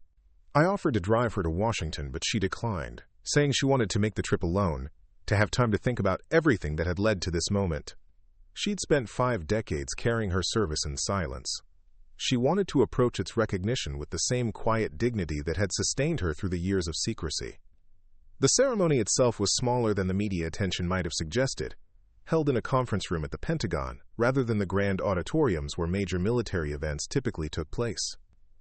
I offered to drive her to Washington, but she declined, saying she wanted to make the trip alone, to have time to think about everything that had led to this moment. She'd spent 5 decades carrying her service in silence. She wanted to approach its recognition with the same quiet dignity that had sustained her through the years of secrecy. The ceremony itself was smaller than the media attention might have suggested, held in a conference room at the Pentagon, rather than the grand auditoriums where major military events typically took place.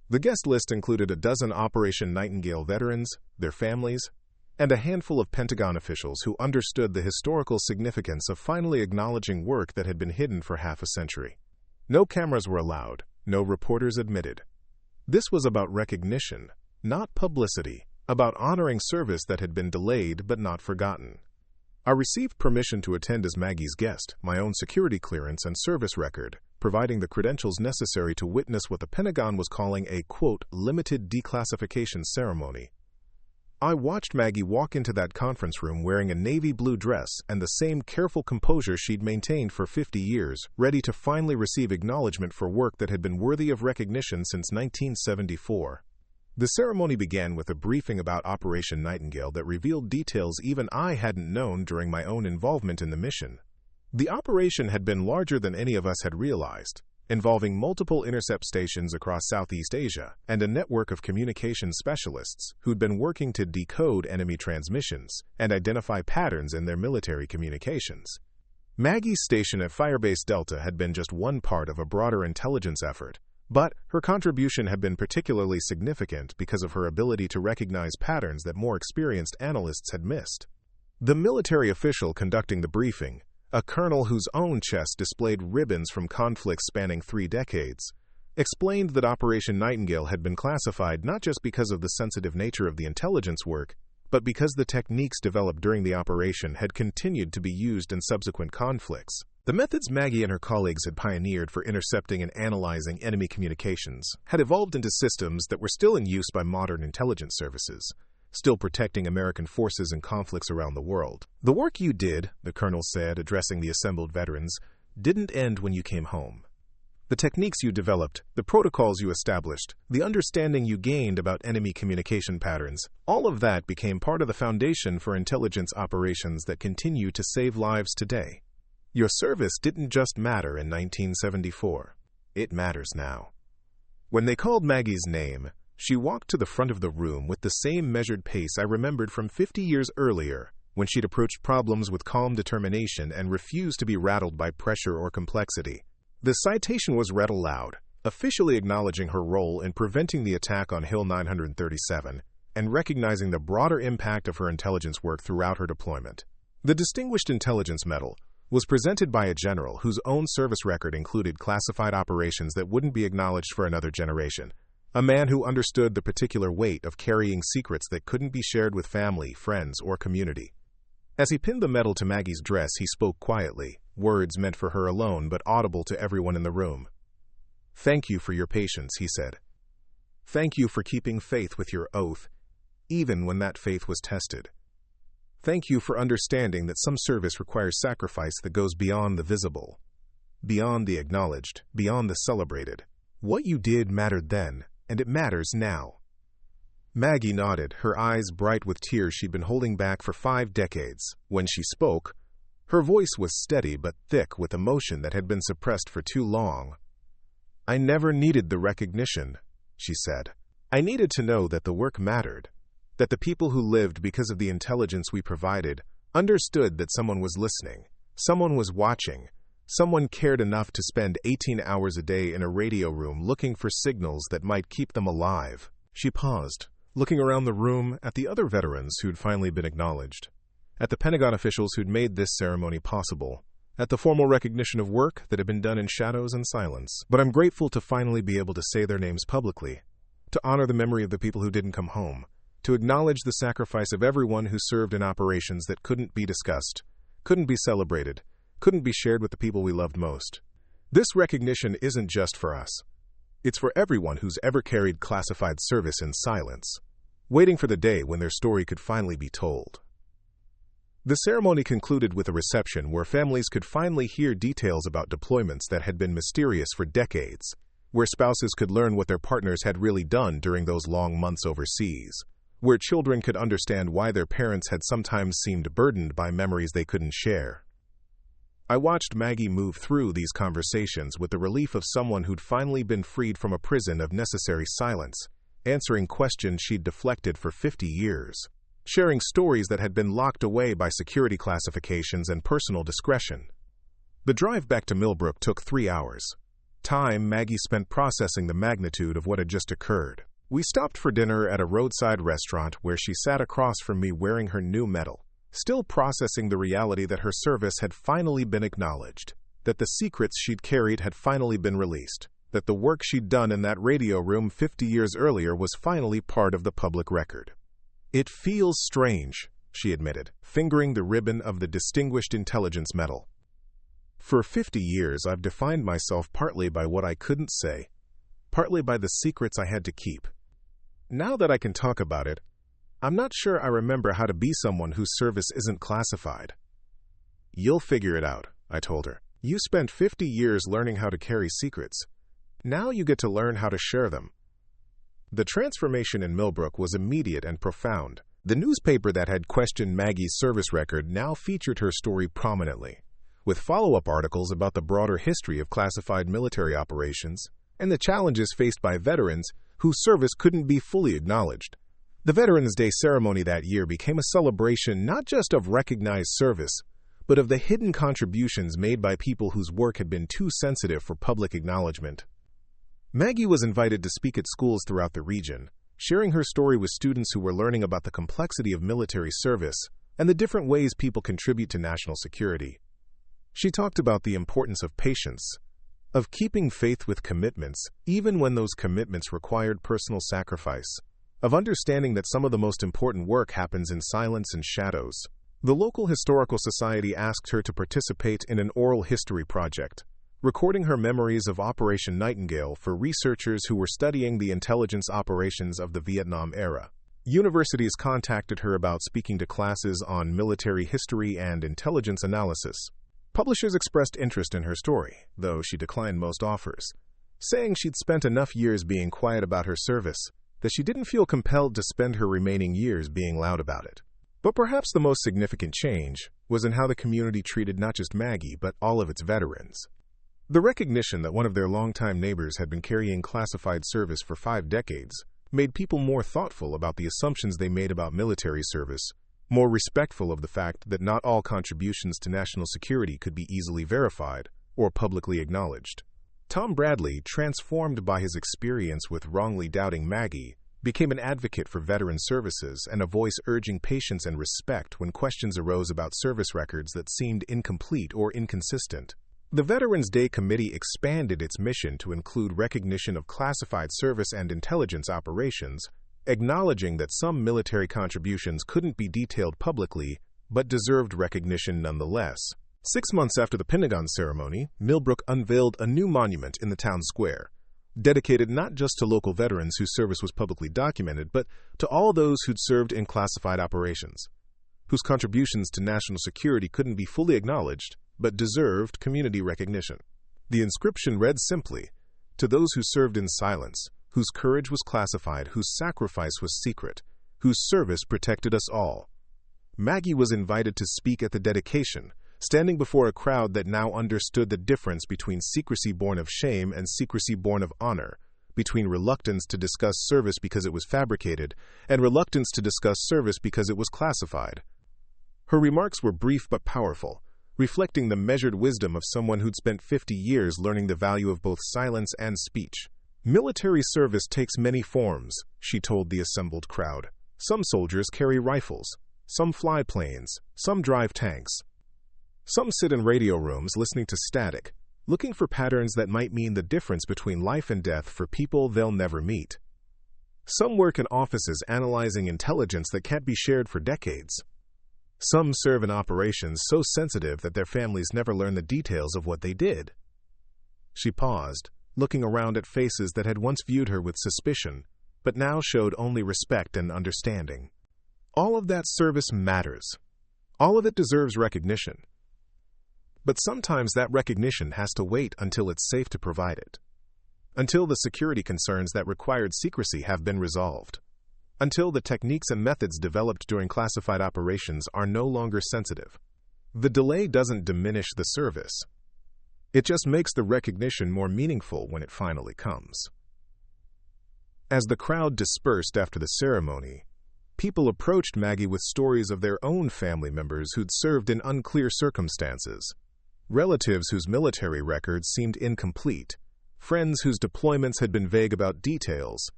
The guest list included a dozen Operation Nightingale veterans, their families, and a handful of Pentagon officials who understood the historical significance of finally acknowledging work that had been hidden for half a century. No cameras were allowed, no reporters admitted. This was about recognition, not publicity, about honoring service that had been delayed but not forgotten. I received permission to attend as Maggie's guest, my own security clearance and service record, providing the credentials necessary to witness what the Pentagon was calling a, quote, limited declassification ceremony. I watched Maggie walk into that conference room wearing a navy blue dress and the same careful composure she'd maintained for 50 years, ready to finally receive acknowledgement for work that had been worthy of recognition since 1974. The ceremony began with a briefing about Operation Nightingale that revealed details even I hadn't known during my own involvement in the mission. The operation had been larger than any of us had realized, involving multiple intercept stations across Southeast Asia and a network of communication specialists who'd been working to decode enemy transmissions and identify patterns in their military communications. Maggie's station at Firebase Delta had been just one part of a broader intelligence effort, but her contribution had been particularly significant because of her ability to recognize patterns that more experienced analysts had missed. The military official conducting the briefing, a colonel whose own chest displayed ribbons from conflicts spanning 3 decades, explained that Operation Nightingale had been classified not just because of the sensitive nature of the intelligence work, but because the techniques developed during the operation had continued to be used in subsequent conflicts. The methods Maggie and her colleagues had pioneered for intercepting and analyzing enemy communications had evolved into systems that were still in use by modern intelligence services, still protecting American forces in conflicts around the world. The work you did, the colonel said, addressing the assembled veterans, didn't end when you came home. The techniques you developed, the protocols you established, the understanding you gained about enemy communication patterns, all of that became part of the foundation for intelligence operations that continue to save lives today. Your service didn't just matter in 1974. It matters now. When they called Maggie's name, she walked to the front of the room with the same measured pace I remembered from 50 years earlier, when she'd approached problems with calm determination and refused to be rattled by pressure or complexity. The citation was read aloud, officially acknowledging her role in preventing the attack on Hill 937 and recognizing the broader impact of her intelligence work throughout her deployment. The Distinguished Intelligence Medal was presented by a general whose own service record included classified operations that wouldn't be acknowledged for another generation, a man who understood the particular weight of carrying secrets that couldn't be shared with family, friends, or community. As he pinned the medal to Maggie's dress, he spoke quietly, words meant for her alone but audible to everyone in the room. "Thank you for your patience," he said. "Thank you for keeping faith with your oath, even when that faith was tested. Thank you for understanding that some service requires sacrifice that goes beyond the visible, beyond the acknowledged, beyond the celebrated. What you did mattered then, and it matters now." Maggie nodded, her eyes bright with tears she'd been holding back for 5 decades. When she spoke, her voice was steady but thick with emotion that had been suppressed for too long. "I never needed the recognition," she said. "I needed to know that the work mattered, that the people who lived because of the intelligence we provided understood that someone was listening, someone was watching, someone cared enough to spend 18 hours a day in a radio room looking for signals that might keep them alive." She paused, looking around the room at the other veterans who'd finally been acknowledged, at the Pentagon officials who'd made this ceremony possible, at the formal recognition of work that had been done in shadows and silence. "But I'm grateful to finally be able to say their names publicly, to honor the memory of the people who didn't come home, to acknowledge the sacrifice of everyone who served in operations that couldn't be discussed, couldn't be celebrated, couldn't be shared with the people we loved most. This recognition isn't just for us. It's for everyone who's ever carried classified service in silence, waiting for the day when their story could finally be told." The ceremony concluded with a reception where families could finally hear details about deployments that had been mysterious for decades, where spouses could learn what their partners had really done during those long months overseas, where children could understand why their parents had sometimes seemed burdened by memories they couldn't share. I watched Maggie move through these conversations with the relief of someone who'd finally been freed from a prison of necessary silence, answering questions she'd deflected for 50 years, sharing stories that had been locked away by security classifications and personal discretion. The drive back to Millbrook took 3 hours. Time Maggie spent processing the magnitude of what had just occurred. We stopped for dinner at a roadside restaurant where she sat across from me wearing her new medal, still processing the reality that her service had finally been acknowledged, that the secrets she'd carried had finally been released, that the work she'd done in that radio room 50 years earlier was finally part of the public record. "It feels strange," she admitted, fingering the ribbon of the Distinguished Intelligence Medal. "For 50 years, I've defined myself partly by what I couldn't say, partly by the secrets I had to keep. Now that I can talk about it, I'm not sure I remember how to be someone whose service isn't classified." "You'll figure it out," I told her. "You spent 50 years learning how to carry secrets. Now you get to learn how to share them." The transformation in Millbrook was immediate and profound. The newspaper that had questioned Maggie's service record now featured her story prominently, with follow-up articles about the broader history of classified military operations and the challenges faced by veterans whose service couldn't be fully acknowledged. The Veterans Day ceremony that year became a celebration not just of recognized service, but of the hidden contributions made by people whose work had been too sensitive for public acknowledgement. Maggie was invited to speak at schools throughout the region, sharing her story with students who were learning about the complexity of military service and the different ways people contribute to national security. She talked about the importance of patience, of keeping faith with commitments, even when those commitments required personal sacrifice, of understanding that some of the most important work happens in silence and shadows. The local historical society asked her to participate in an oral history project, recording her memories of Operation Nightingale for researchers who were studying the intelligence operations of the Vietnam era. Universities contacted her about speaking to classes on military history and intelligence analysis. Publishers expressed interest in her story, though she declined most offers, saying she'd spent enough years being quiet about her service that she didn't feel compelled to spend her remaining years being loud about it. But perhaps the most significant change was in how the community treated not just Maggie, but all of its veterans. The recognition that one of their longtime neighbors had been carrying classified service for 5 decades made people more thoughtful about the assumptions they made about military service, more respectful of the fact that not all contributions to national security could be easily verified or publicly acknowledged. Tom Bradley, transformed by his experience with wrongly doubting Maggie, became an advocate for veteran services and a voice urging patience and respect when questions arose about service records that seemed incomplete or inconsistent. The Veterans Day Committee expanded its mission to include recognition of classified service and intelligence operations, acknowledging that some military contributions couldn't be detailed publicly, but deserved recognition nonetheless. 6 months after the Pentagon ceremony, Millbrook unveiled a new monument in the town square, dedicated not just to local veterans whose service was publicly documented, but to all those who'd served in classified operations, whose contributions to national security couldn't be fully acknowledged, but deserved community recognition. The inscription read simply, "To those who served in silence, whose courage was classified, whose sacrifice was secret, whose service protected us all." Maggie was invited to speak at the dedication, standing before a crowd that now understood the difference between secrecy born of shame and secrecy born of honor, between reluctance to discuss service because it was fabricated and reluctance to discuss service because it was classified. Her remarks were brief but powerful, reflecting the measured wisdom of someone who'd spent 50 years learning the value of both silence and speech. "Military service takes many forms," she told the assembled crowd. "Some soldiers carry rifles, some fly planes, some drive tanks. Some sit in radio rooms listening to static, looking for patterns that might mean the difference between life and death for people they'll never meet. Some work in offices analyzing intelligence that can't be shared for decades. Some serve in operations so sensitive that their families never learn the details of what they did." She paused, looking around at faces that had once viewed her with suspicion, but now showed only respect and understanding. All of that service matters. All of it deserves recognition. But sometimes that recognition has to wait until it's safe to provide it. Until the security concerns that required secrecy have been resolved. Until the techniques and methods developed during classified operations are no longer sensitive. The delay doesn't diminish the service. It just makes the recognition more meaningful when it finally comes. As the crowd dispersed after the ceremony, people approached Maggie with stories of their own family members who'd served in unclear circumstances, relatives whose military records seemed incomplete, friends whose deployments had been vague about details.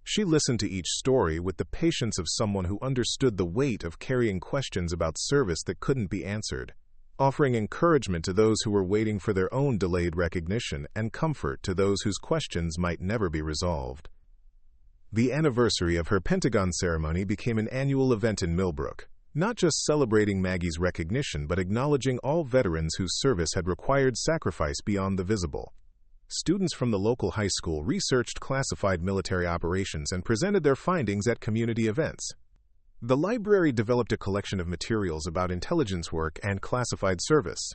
She listened to each story with the patience of someone who understood the weight of carrying questions about service that couldn't be answered, offering encouragement to those who were waiting for their own delayed recognition and comfort to those whose questions might never be resolved. The anniversary of her Pentagon ceremony became an annual event in Millbrook, not just celebrating Maggie's recognition but acknowledging all veterans whose service had required sacrifice beyond the visible. Students from the local high school researched classified military operations and presented their findings at community events. The library developed a collection of materials about intelligence work and classified service.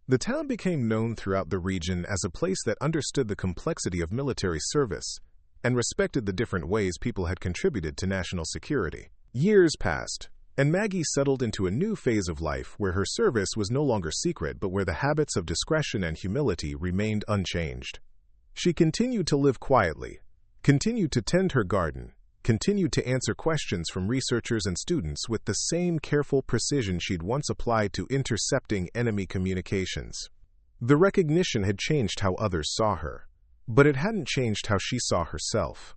The town became known throughout the region as a place that understood the complexity of military service and respected the different ways people had contributed to national security. Years passed, and Maggie settled into a new phase of life where her service was no longer secret but where the habits of discretion and humility remained unchanged. She continued to live quietly, continued to tend her garden, continued to answer questions from researchers and students with the same careful precision she'd once applied to intercepting enemy communications. The recognition had changed how others saw her, but it hadn't changed how she saw herself.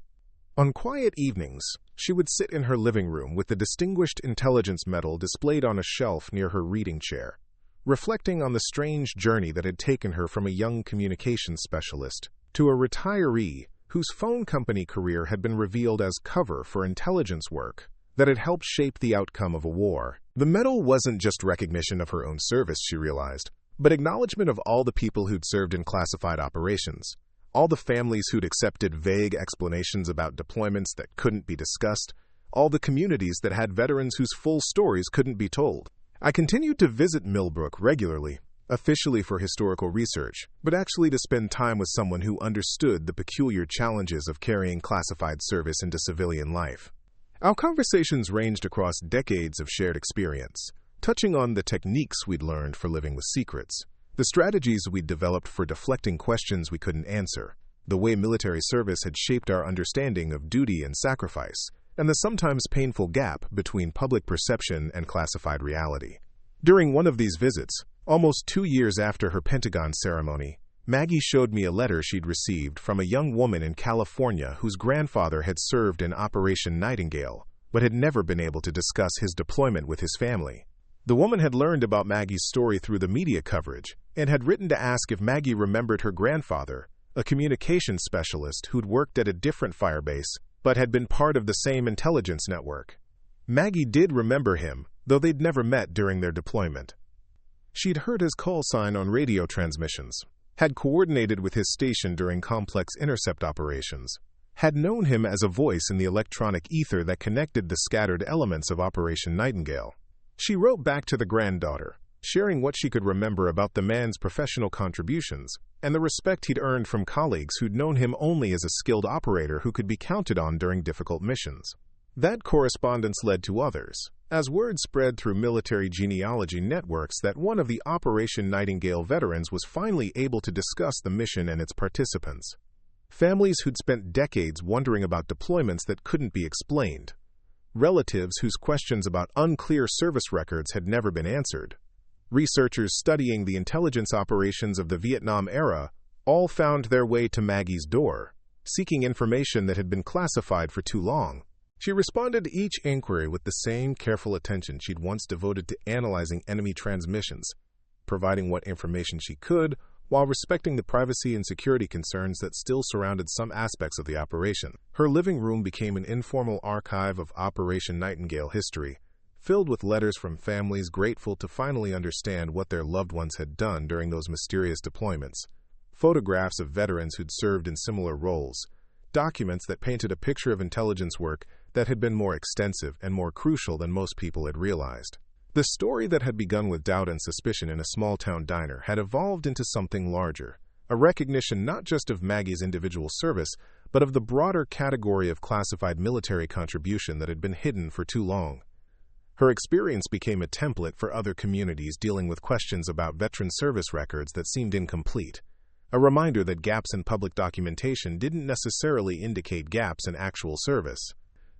On quiet evenings, she would sit in her living room with the Distinguished Intelligence Medal displayed on a shelf near her reading chair, reflecting on the strange journey that had taken her from a young communications specialist to a retiree whose phone company career had been revealed as cover for intelligence work that had helped shape the outcome of a war. The medal wasn't just recognition of her own service, she realized, but acknowledgement of all the people who'd served in classified operations, all the families who'd accepted vague explanations about deployments that couldn't be discussed, all the communities that had veterans whose full stories couldn't be told. I continued to visit Millbrook regularly, officially for historical research, but actually to spend time with someone who understood the peculiar challenges of carrying classified service into civilian life. Our conversations ranged across decades of shared experience, touching on the techniques we'd learned for living with secrets, the strategies we'd developed for deflecting questions we couldn't answer, the way military service had shaped our understanding of duty and sacrifice, and the sometimes painful gap between public perception and classified reality. During one of these visits, almost 2 years after her Pentagon ceremony, Maggie showed me a letter she'd received from a young woman in California whose grandfather had served in Operation Nightingale, but had never been able to discuss his deployment with his family. The woman had learned about Maggie's story through the media coverage and had written to ask if Maggie remembered her grandfather, a communications specialist who'd worked at a different firebase but had been part of the same intelligence network. Maggie did remember him, though they'd never met during their deployment. She'd heard his call sign on radio transmissions, had coordinated with his station during complex intercept operations, had known him as a voice in the electronic ether that connected the scattered elements of Operation Nightingale. She wrote back to the granddaughter, sharing what she could remember about the man's professional contributions and the respect he'd earned from colleagues who'd known him only as a skilled operator who could be counted on during difficult missions. That correspondence led to others, as word spread through military genealogy networks that one of the Operation Nightingale veterans was finally able to discuss the mission and its participants. Families who'd spent decades wondering about deployments that couldn't be explained, relatives whose questions about unclear service records had never been answered, researchers studying the intelligence operations of the Vietnam era, all found their way to Maggie's door, seeking information that had been classified for too long. She responded to each inquiry with the same careful attention she'd once devoted to analyzing enemy transmissions, providing what information she could while respecting the privacy and security concerns that still surrounded some aspects of the operation. Her living room became an informal archive of Operation Nightingale history, filled with letters from families grateful to finally understand what their loved ones had done during those mysterious deployments, photographs of veterans who'd served in similar roles, documents that painted a picture of intelligence work that had been more extensive and more crucial than most people had realized. The story that had begun with doubt and suspicion in a small-town diner had evolved into something larger, a recognition not just of Maggie's individual service, but of the broader category of classified military contribution that had been hidden for too long. Her experience became a template for other communities dealing with questions about veteran service records that seemed incomplete, a reminder that gaps in public documentation didn't necessarily indicate gaps in actual service.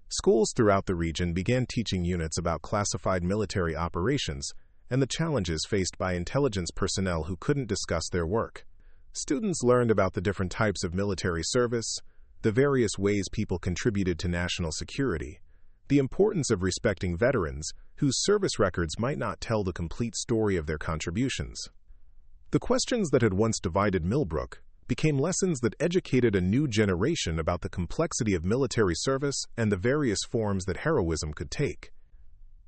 Schools throughout the region began teaching units about classified military operations and the challenges faced by intelligence personnel who couldn't discuss their work. Students learned about the different types of military service, the various ways people contributed to national security, the importance of respecting veterans whose service records might not tell the complete story of their contributions. The questions that had once divided Millbrook became lessons that educated a new generation about the complexity of military service and the various forms that heroism could take.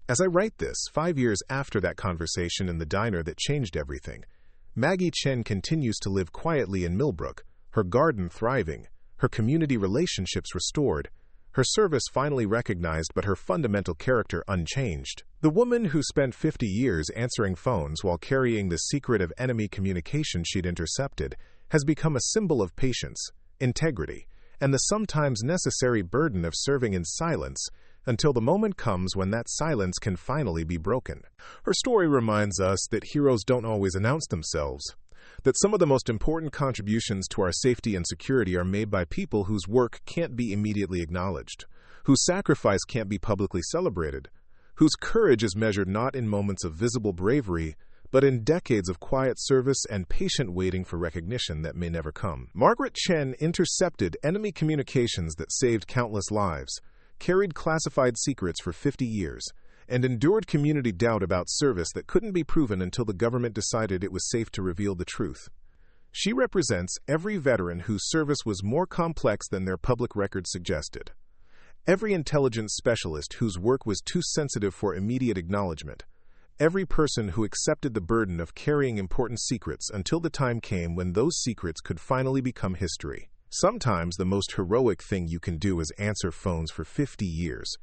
As I write this, 5 years after that conversation in the diner that changed everything, Maggie Chen continues to live quietly in Millbrook, her garden thriving, her community relationships restored, her service finally recognized but her fundamental character unchanged. The woman who spent 50 years answering phones while carrying the secret of enemy communication she'd intercepted has become a symbol of patience, integrity, and the sometimes necessary burden of serving in silence until the moment comes when that silence can finally be broken. Her story reminds us that heroes don't always announce themselves, that some of the most important contributions to our safety and security are made by people whose work can't be immediately acknowledged, whose sacrifice can't be publicly celebrated, whose courage is measured not in moments of visible bravery, but in decades of quiet service and patient waiting for recognition that may never come. Margaret Chen intercepted enemy communications that saved countless lives, carried classified secrets for 50 years, and endured community doubt about service that couldn't be proven until the government decided it was safe to reveal the truth. She represents every veteran whose service was more complex than their public record suggested. Every intelligence specialist whose work was too sensitive for immediate acknowledgement. Every person who accepted the burden of carrying important secrets until the time came when those secrets could finally become history. Sometimes the most heroic thing you can do is answer phones for 50 years,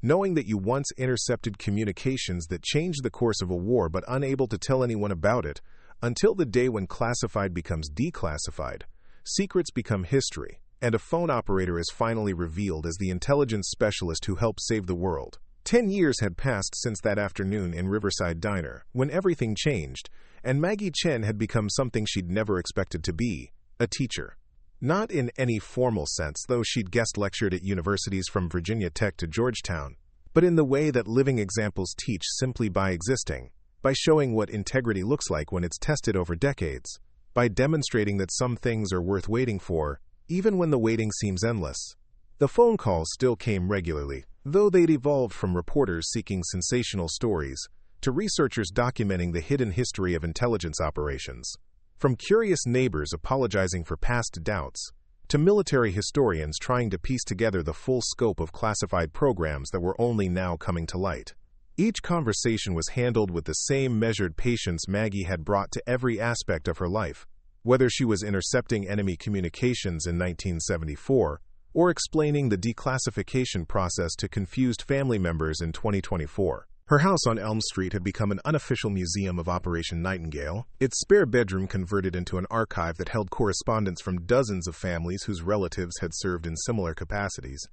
knowing that you once intercepted communications that changed the course of a war but unable to tell anyone about it until the day when classified becomes declassified, secrets become history, and a phone operator is finally revealed as the intelligence specialist who helped save the world. 10 years had passed since that afternoon in Riverside Diner, when everything changed, and Maggie Chen had become something she'd never expected to be, a teacher. Not in any formal sense, though she'd guest lectured at universities from Virginia Tech to Georgetown, but in the way that living examples teach simply by existing, by showing what integrity looks like when it's tested over decades, by demonstrating that some things are worth waiting for, even when the waiting seems endless. The phone calls still came regularly, though they'd evolved from reporters seeking sensational stories to researchers documenting the hidden history of intelligence operations. From curious neighbors apologizing for past doubts, to military historians trying to piece together the full scope of classified programs that were only now coming to light. Each conversation was handled with the same measured patience Maggie had brought to every aspect of her life, whether she was intercepting enemy communications in 1974 or explaining the declassification process to confused family members in 2024. Her house on Elm Street had become an unofficial museum of Operation Nightingale, its spare bedroom converted into an archive that held correspondence from dozens of families whose relatives had served in similar capacities,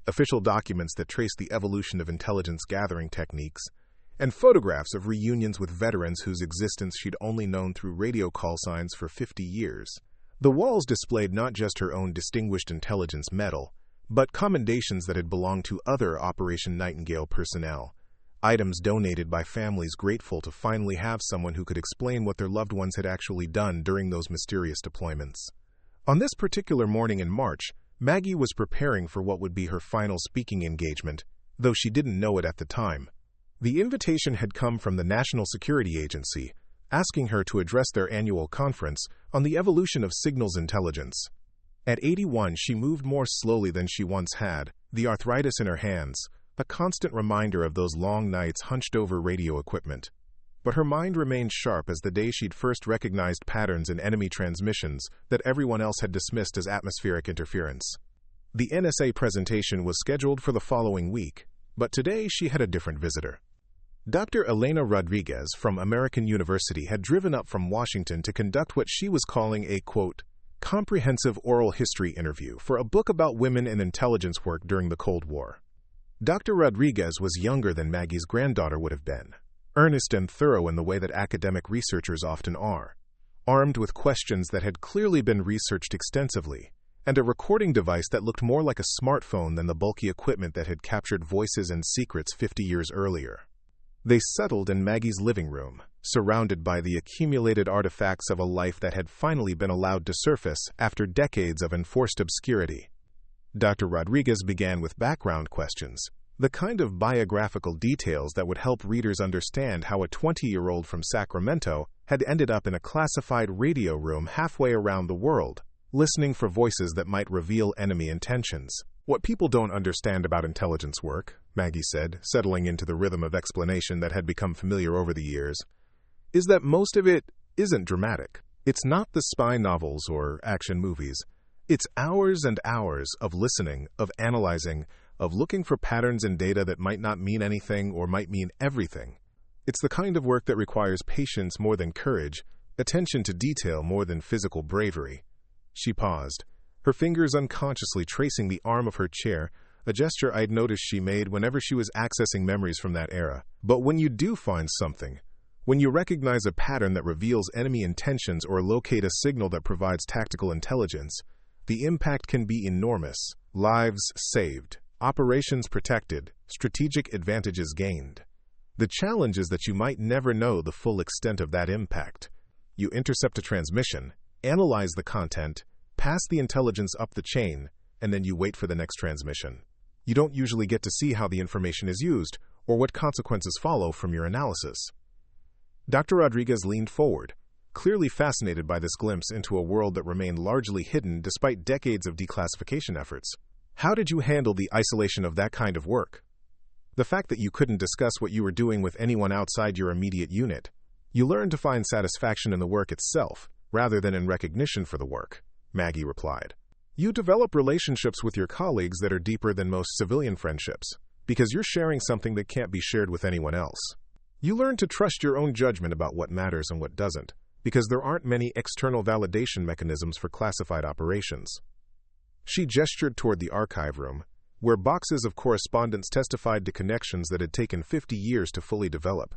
official documents that traced the evolution of intelligence gathering techniques, and photographs of reunions with veterans whose existence she'd only known through radio call signs for 50 years. The walls displayed not just her own Distinguished Intelligence Medal, but commendations that had belonged to other Operation Nightingale personnel, items donated by families grateful to finally have someone who could explain what their loved ones had actually done during those mysterious deployments. On this particular morning in March, Maggie was preparing for what would be her final speaking engagement, though she didn't know it at the time. The invitation had come from the National Security Agency, asking her to address their annual conference on the evolution of signals intelligence. At 81, she moved more slowly than she once had, the arthritis in her hands, a constant reminder of those long nights hunched over radio equipment. But her mind remained sharp as the day she'd first recognized patterns in enemy transmissions that everyone else had dismissed as atmospheric interference. The NSA presentation was scheduled for the following week, but today she had a different visitor. Dr. Elena Rodriguez from American University had driven up from Washington to conduct what she was calling a, quote, comprehensive oral history interview for a book about women in intelligence work during the Cold War. Dr. Rodriguez was younger than Maggie's granddaughter would have been, earnest and thorough in the way that academic researchers often are, armed with questions that had clearly been researched extensively, and a recording device that looked more like a smartphone than the bulky equipment that had captured voices and secrets 50 years earlier. They settled in Maggie's living room, surrounded by the accumulated artifacts of a life that had finally been allowed to surface after decades of enforced obscurity. Dr. Rodriguez began with background questions, the kind of biographical details that would help readers understand how a 20-year-old from Sacramento had ended up in a classified radio room halfway around the world, listening for voices that might reveal enemy intentions. "What people don't understand about intelligence work," Maggie said, settling into the rhythm of explanation that had become familiar over the years, "is that most of it isn't dramatic. It's not the spy novels or action movies. It's hours and hours of listening, of analyzing, of looking for patterns in data that might not mean anything or might mean everything. It's the kind of work that requires patience more than courage, attention to detail more than physical bravery." She paused, her fingers unconsciously tracing the arm of her chair, a gesture I'd noticed she made whenever she was accessing memories from that era. "But when you do find something, when you recognize a pattern that reveals enemy intentions or locate a signal that provides tactical intelligence, the impact can be enormous. Lives saved, operations protected, strategic advantages gained. The challenge is that you might never know the full extent of that impact. You intercept a transmission, analyze the content, pass the intelligence up the chain, and then you wait for the next transmission. You don't usually get to see how the information is used or what consequences follow from your analysis." Dr. Rodriguez leaned forward, clearly fascinated by this glimpse into a world that remained largely hidden despite decades of declassification efforts. "How did you handle the isolation of that kind of work? The fact that you couldn't discuss what you were doing with anyone outside your immediate unit. You learned to find satisfaction in the work itself, rather than in recognition for the work," Maggie replied. "You develop relationships with your colleagues that are deeper than most civilian friendships, because you're sharing something that can't be shared with anyone else. You learn to trust your own judgment about what matters and what doesn't, because there aren't many external validation mechanisms for classified operations." She gestured toward the archive room, where boxes of correspondence testified to connections that had taken 50 years to fully develop.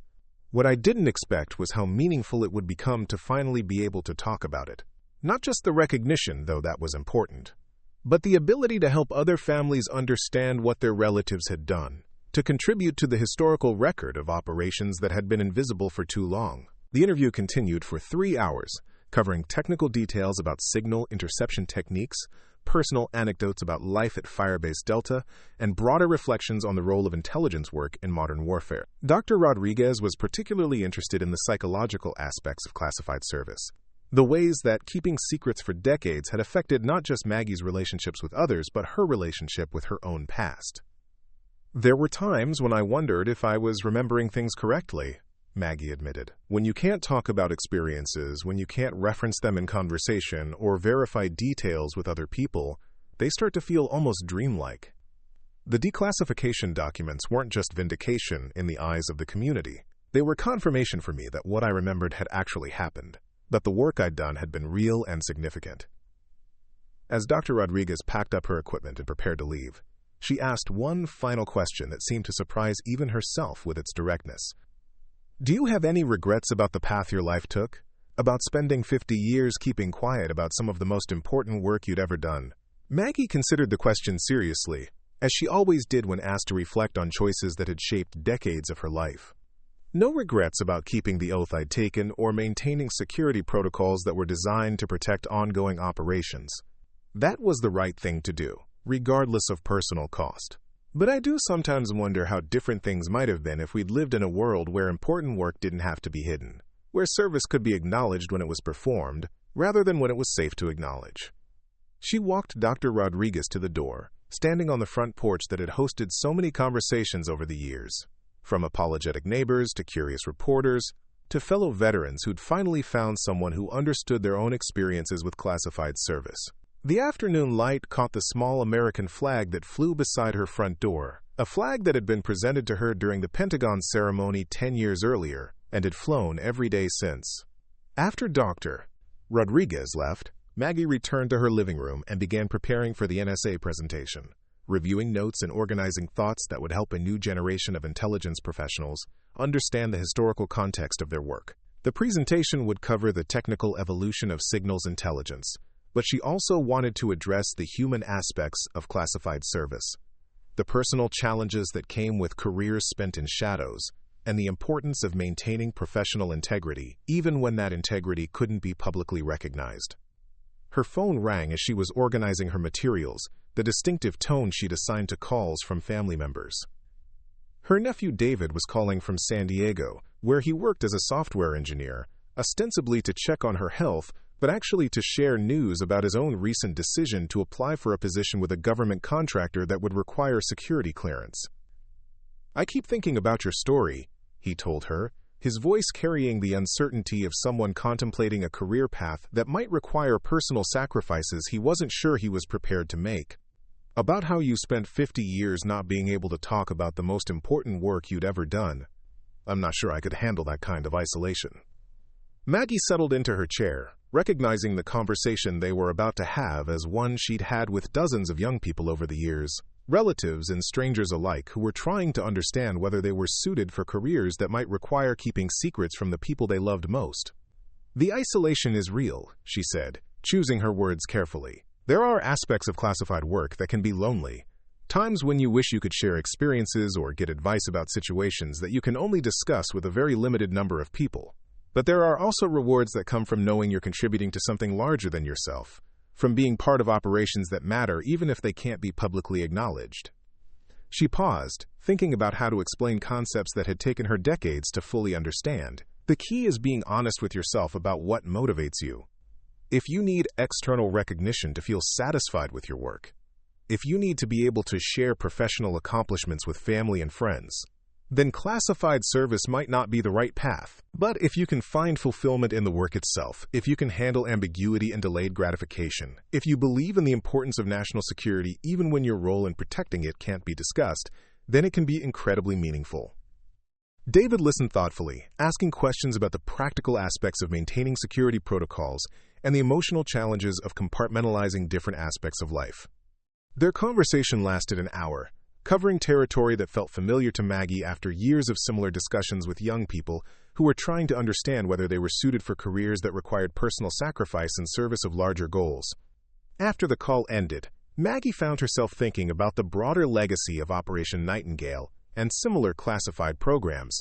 What I didn't expect was how meaningful it would become to finally be able to talk about it. Not just the recognition, though that was important, but the ability to help other families understand what their relatives had done, to contribute to the historical record of operations that had been invisible for too long. The interview continued for 3 hours, covering technical details about signal interception techniques, personal anecdotes about life at Firebase Delta, and broader reflections on the role of intelligence work in modern warfare. Dr. Rodriguez was particularly interested in the psychological aspects of classified service, the ways that keeping secrets for decades had affected not just Maggie's relationships with others, but her relationship with her own past. "There were times when I wondered if I was remembering things correctly," Maggie admitted. "When you can't talk about experiences, when you can't reference them in conversation or verify details with other people, they start to feel almost dreamlike." The declassification documents weren't just vindication in the eyes of the community. They were confirmation for me that what I remembered had actually happened, that the work I'd done had been real and significant. As Dr. Rodriguez packed up her equipment and prepared to leave, she asked one final question that seemed to surprise even herself with its directness. "Do you have any regrets about the path your life took? About spending 50 years keeping quiet about some of the most important work you'd ever done?" Maggie considered the question seriously, as she always did when asked to reflect on choices that had shaped decades of her life. "No regrets about keeping the oath I'd taken or maintaining security protocols that were designed to protect ongoing operations. That was the right thing to do, regardless of personal cost. But I do sometimes wonder how different things might have been if we'd lived in a world where important work didn't have to be hidden, where service could be acknowledged when it was performed, rather than when it was safe to acknowledge." She walked Dr. Rodriguez to the door, standing on the front porch that had hosted so many conversations over the years, from apologetic neighbors to curious reporters, to fellow veterans who'd finally found someone who understood their own experiences with classified service. The afternoon light caught the small American flag that flew beside her front door, a flag that had been presented to her during the Pentagon ceremony 10 years earlier and had flown every day since. After Dr. Rodriguez left, Maggie returned to her living room and began preparing for the NSA presentation, reviewing notes and organizing thoughts that would help a new generation of intelligence professionals understand the historical context of their work. The presentation would cover the technical evolution of signals intelligence, but she also wanted to address the human aspects of classified service, the personal challenges that came with careers spent in shadows, and the importance of maintaining professional integrity, even when that integrity couldn't be publicly recognized. Her phone rang as she was organizing her materials, the distinctive tone she'd assigned to calls from family members. Her nephew David was calling from San Diego, where he worked as a software engineer, ostensibly to check on her health, but actually to share news about his own recent decision to apply for a position with a government contractor that would require security clearance. "I keep thinking about your story," he told her, his voice carrying the uncertainty of someone contemplating a career path that might require personal sacrifices he wasn't sure he was prepared to make. "About how you spent 50 years not being able to talk about the most important work you'd ever done. I'm not sure I could handle that kind of isolation." Maggie settled into her chair, recognizing the conversation they were about to have as one she'd had with dozens of young people over the years, relatives and strangers alike who were trying to understand whether they were suited for careers that might require keeping secrets from the people they loved most. "The isolation is real," she said, choosing her words carefully. "There are aspects of classified work that can be lonely, times when you wish you could share experiences or get advice about situations that you can only discuss with a very limited number of people. But there are also rewards that come from knowing you're contributing to something larger than yourself, from being part of operations that matter even if they can't be publicly acknowledged." She paused, thinking about how to explain concepts that had taken her decades to fully understand. The key is being honest with yourself about what motivates you. If you need external recognition to feel satisfied with your work, if you need to be able to share professional accomplishments with family and friends, then classified service might not be the right path. But if you can find fulfillment in the work itself, if you can handle ambiguity and delayed gratification, if you believe in the importance of national security even when your role in protecting it can't be discussed, then it can be incredibly meaningful. David listened thoughtfully, asking questions about the practical aspects of maintaining security protocols and the emotional challenges of compartmentalizing different aspects of life. Their conversation lasted an hour, covering territory that felt familiar to Maggie after years of similar discussions with young people who were trying to understand whether they were suited for careers that required personal sacrifice in service of larger goals. After the call ended, Maggie found herself thinking about the broader legacy of Operation Nightingale and similar classified programs.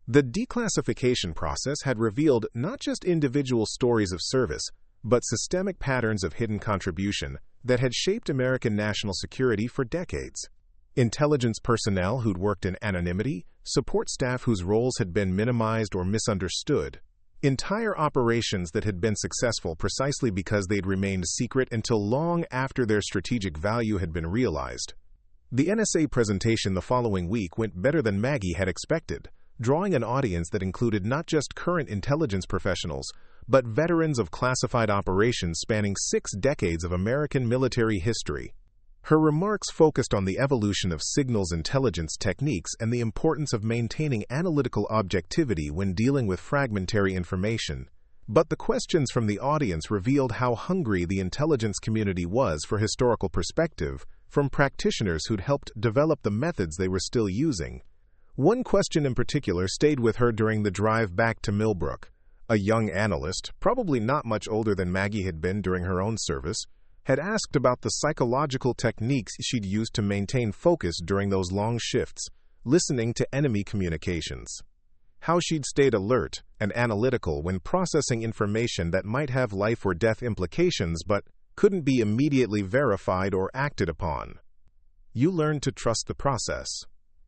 The declassification process had revealed not just individual stories of service, but systemic patterns of hidden contribution that had shaped American national security for decades. Intelligence personnel who'd worked in anonymity, support staff whose roles had been minimized or misunderstood, entire operations that had been successful precisely because they'd remained secret until long after their strategic value had been realized. The NSA presentation the following week went better than Maggie had expected, drawing an audience that included not just current intelligence professionals, but veterans of classified operations spanning 6 decades of American military history. Her remarks focused on the evolution of signals intelligence techniques and the importance of maintaining analytical objectivity when dealing with fragmentary information. But the questions from the audience revealed how hungry the intelligence community was for historical perspective from practitioners who'd helped develop the methods they were still using. One question in particular stayed with her during the drive back to Millbrook. A young analyst, probably not much older than Maggie had been during her own service, had asked about the psychological techniques she'd used to maintain focus during those long shifts, listening to enemy communications. How she'd stayed alert and analytical when processing information that might have life or death implications but couldn't be immediately verified or acted upon. "You learn to trust the process,"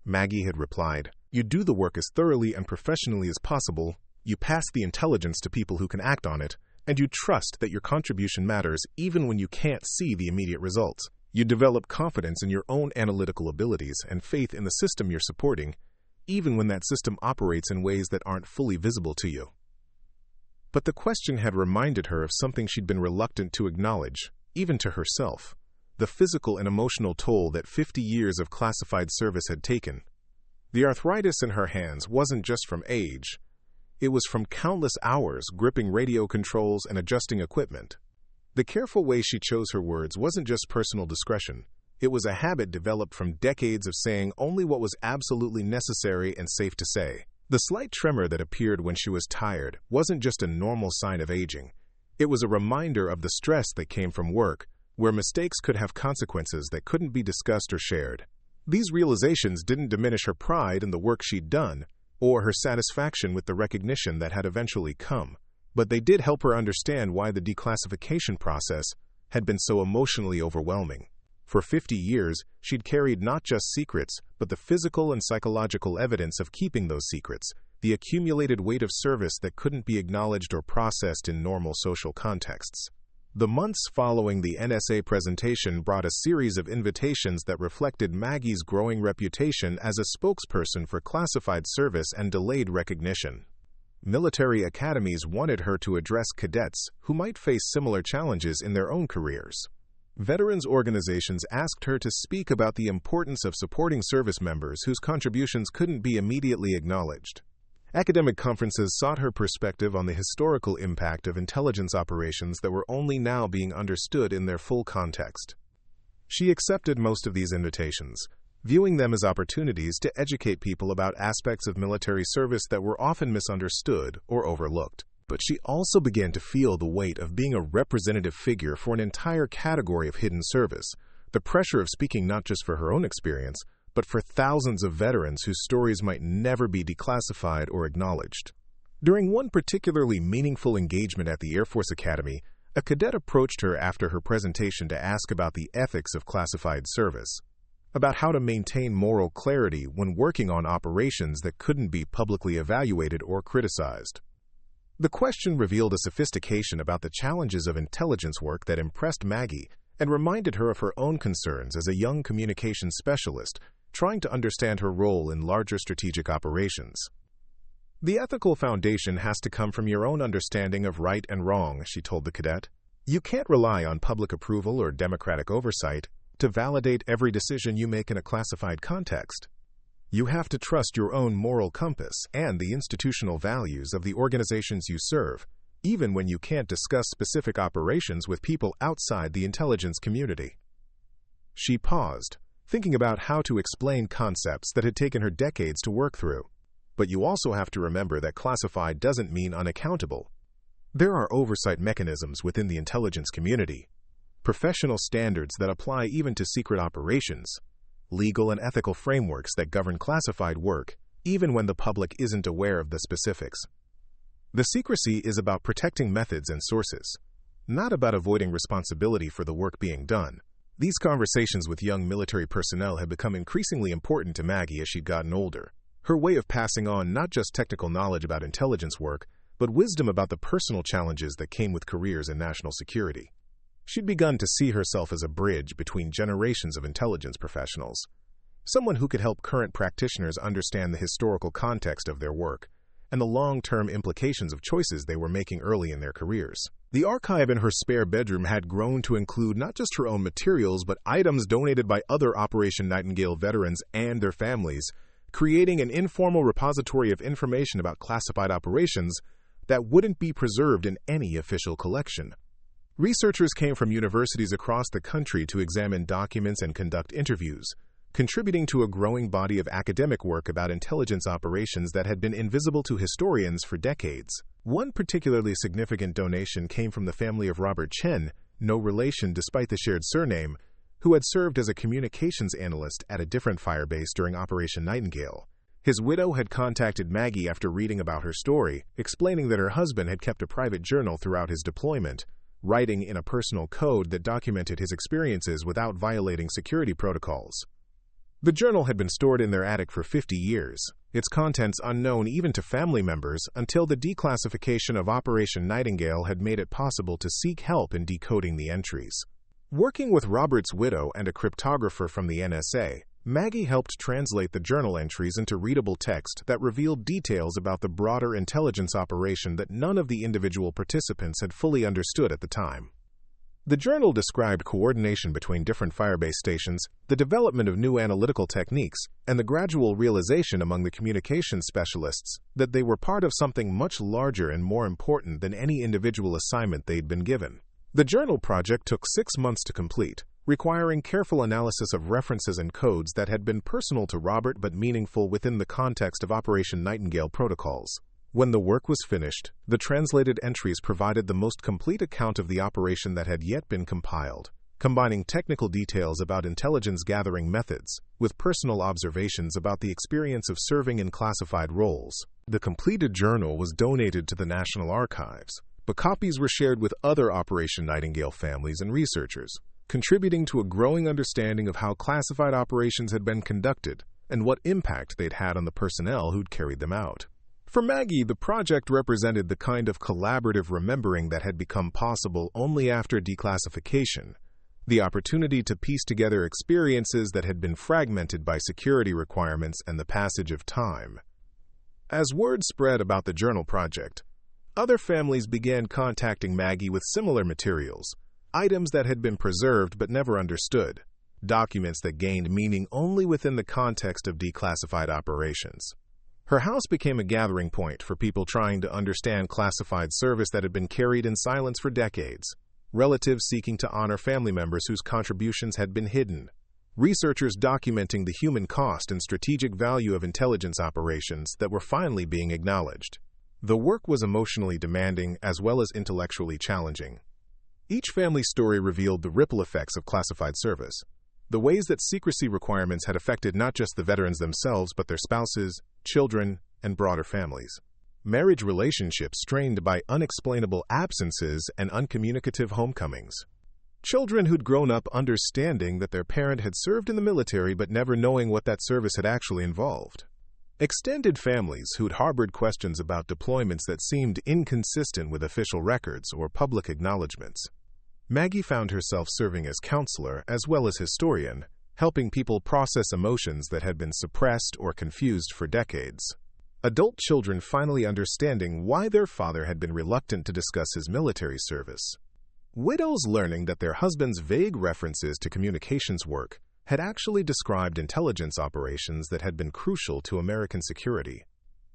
Maggie had replied. "You do the work as thoroughly and professionally as possible, you pass the intelligence to people who can act on it, and you trust that your contribution matters even when you can't see the immediate results. You develop confidence in your own analytical abilities and faith in the system you're supporting, even when that system operates in ways that aren't fully visible to you." But the question had reminded her of something she'd been reluctant to acknowledge, even to herself: the physical and emotional toll that 50 years of classified service had taken. The arthritis in her hands wasn't just from age. It was from countless hours gripping radio controls and adjusting equipment. The careful way she chose her words wasn't just personal discretion. It was a habit developed from decades of saying only what was absolutely necessary and safe to say. The slight tremor that appeared when she was tired wasn't just a normal sign of aging. It was a reminder of the stress that came from work, where mistakes could have consequences that couldn't be discussed or shared. These realizations didn't diminish her pride in the work she'd done, or her satisfaction with the recognition that had eventually come, but they did help her understand why the declassification process had been so emotionally overwhelming. For 50 years, she'd carried not just secrets, but the physical and psychological evidence of keeping those secrets, the accumulated weight of service that couldn't be acknowledged or processed in normal social contexts. The months following the NSA presentation brought a series of invitations that reflected Maggie's growing reputation as a spokesperson for classified service and delayed recognition. Military academies wanted her to address cadets who might face similar challenges in their own careers. Veterans organizations asked her to speak about the importance of supporting service members whose contributions couldn't be immediately acknowledged. Academic conferences sought her perspective on the historical impact of intelligence operations that were only now being understood in their full context. She accepted most of these invitations, viewing them as opportunities to educate people about aspects of military service that were often misunderstood or overlooked. But she also began to feel the weight of being a representative figure for an entire category of hidden service, the pressure of speaking not just for her own experience, but for thousands of veterans whose stories might never be declassified or acknowledged. During one particularly meaningful engagement at the Air Force Academy, a cadet approached her after her presentation to ask about the ethics of classified service, about how to maintain moral clarity when working on operations that couldn't be publicly evaluated or criticized. The question revealed a sophistication about the challenges of intelligence work that impressed Maggie and reminded her of her own concerns as a young communications specialist trying to understand her role in larger strategic operations. The ethical foundation has to come from your own understanding of right and wrong, she told the cadet. You can't rely on public approval or democratic oversight to validate every decision you make in a classified context. You have to trust your own moral compass and the institutional values of the organizations you serve, even when you can't discuss specific operations with people outside the intelligence community. She paused, thinking about how to explain concepts that had taken her decades to work through. But you also have to remember that classified doesn't mean unaccountable. There are oversight mechanisms within the intelligence community, professional standards that apply even to secret operations, legal and ethical frameworks that govern classified work, even when the public isn't aware of the specifics. The secrecy is about protecting methods and sources, not about avoiding responsibility for the work being done. These conversations with young military personnel had become increasingly important to Maggie as she'd gotten older. Her way of passing on not just technical knowledge about intelligence work, but wisdom about the personal challenges that came with careers in national security. She'd begun to see herself as a bridge between generations of intelligence professionals, someone who could help current practitioners understand the historical context of their work and the long-term implications of choices they were making early in their careers. The archive in her spare bedroom had grown to include not just her own materials, but items donated by other Operation Nightingale veterans and their families, creating an informal repository of information about classified operations that wouldn't be preserved in any official collection. Researchers came from universities across the country to examine documents and conduct interviews, contributing to a growing body of academic work about intelligence operations that had been invisible to historians for decades. One particularly significant donation came from the family of Robert Chen, no relation despite the shared surname, who had served as a communications analyst at a different firebase during Operation Nightingale. His widow had contacted Maggie after reading about her story, explaining that her husband had kept a private journal throughout his deployment, writing in a personal code that documented his experiences without violating security protocols. The journal had been stored in their attic for 50 years, its contents unknown even to family members until the declassification of Operation Nightingale had made it possible to seek help in decoding the entries. Working with Robert's widow and a cryptographer from the NSA, Maggie helped translate the journal entries into readable text that revealed details about the broader intelligence operation that none of the individual participants had fully understood at the time. The journal described coordination between different firebase stations, the development of new analytical techniques, and the gradual realization among the communications specialists that they were part of something much larger and more important than any individual assignment they'd been given. The journal project took 6 months to complete, requiring careful analysis of references and codes that had been personal to Robert but meaningful within the context of Operation Nightingale protocols. When the work was finished, the translated entries provided the most complete account of the operation that had yet been compiled, combining technical details about intelligence gathering methods with personal observations about the experience of serving in classified roles. The completed journal was donated to the National Archives, but copies were shared with other Operation Nightingale families and researchers, contributing to a growing understanding of how classified operations had been conducted and what impact they'd had on the personnel who'd carried them out. For Maggie, the project represented the kind of collaborative remembering that had become possible only after declassification, the opportunity to piece together experiences that had been fragmented by security requirements and the passage of time. As word spread about the journal project, other families began contacting Maggie with similar materials, items that had been preserved but never understood, documents that gained meaning only within the context of declassified operations. Her house became a gathering point for people trying to understand classified service that had been carried in silence for decades, relatives seeking to honor family members whose contributions had been hidden, researchers documenting the human cost and strategic value of intelligence operations that were finally being acknowledged. The work was emotionally demanding as well as intellectually challenging. Each family story revealed the ripple effects of classified service, the ways that secrecy requirements had affected not just the veterans themselves but their spouses, children, and broader families. Marriage relationships strained by unexplainable absences and uncommunicative homecomings. Children who'd grown up understanding that their parent had served in the military but never knowing what that service had actually involved. Extended families who'd harbored questions about deployments that seemed inconsistent with official records or public acknowledgments. Maggie found herself serving as counselor as well as historian, helping people process emotions that had been suppressed or confused for decades. Adult children finally understanding why their father had been reluctant to discuss his military service. Widows learning that their husband's vague references to communications work had actually described intelligence operations that had been crucial to American security.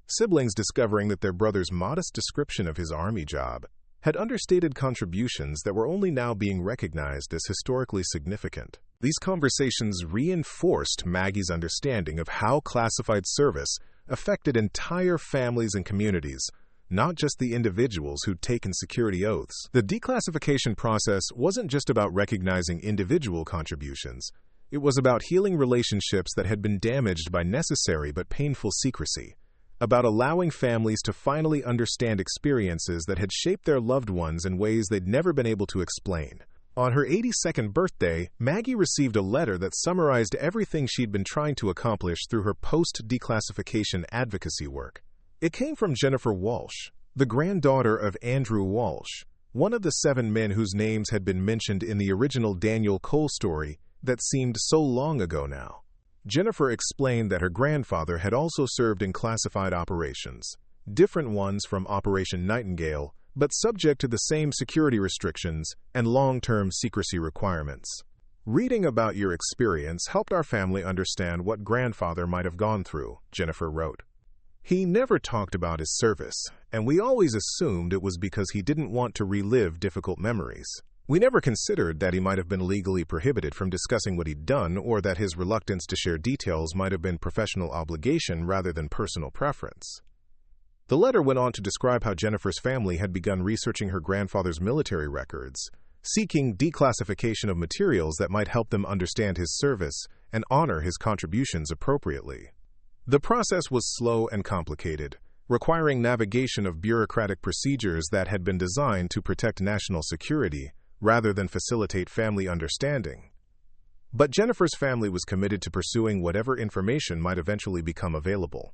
Siblings discovering that their brother's modest description of his Army job had understated contributions that were only now being recognized as historically significant. These conversations reinforced Maggie's understanding of how classified service affected entire families and communities, not just the individuals who'd taken security oaths. The declassification process wasn't just about recognizing individual contributions. It was about healing relationships that had been damaged by necessary but painful secrecy, about allowing families to finally understand experiences that had shaped their loved ones in ways they'd never been able to explain. On her 82nd birthday, Maggie received a letter that summarized everything she'd been trying to accomplish through her post-declassification advocacy work. It came from Jennifer Walsh, the granddaughter of Andrew Walsh, one of the 7 men whose names had been mentioned in the original Daniel Cole story that seemed so long ago now. Jennifer explained that her grandfather had also served in classified operations, different ones from Operation Nightingale, but subject to the same security restrictions and long-term secrecy requirements. Reading about your experience helped our family understand what grandfather might have gone through, Jennifer wrote. He never talked about his service, and we always assumed it was because he didn't want to relive difficult memories. We never considered that he might have been legally prohibited from discussing what he'd done or that his reluctance to share details might have been professional obligation rather than personal preference. The letter went on to describe how Jennifer's family had begun researching her grandfather's military records, seeking declassification of materials that might help them understand his service and honor his contributions appropriately. The process was slow and complicated, requiring navigation of bureaucratic procedures that had been designed to protect national security rather than facilitate family understanding. But Jennifer's family was committed to pursuing whatever information might eventually become available.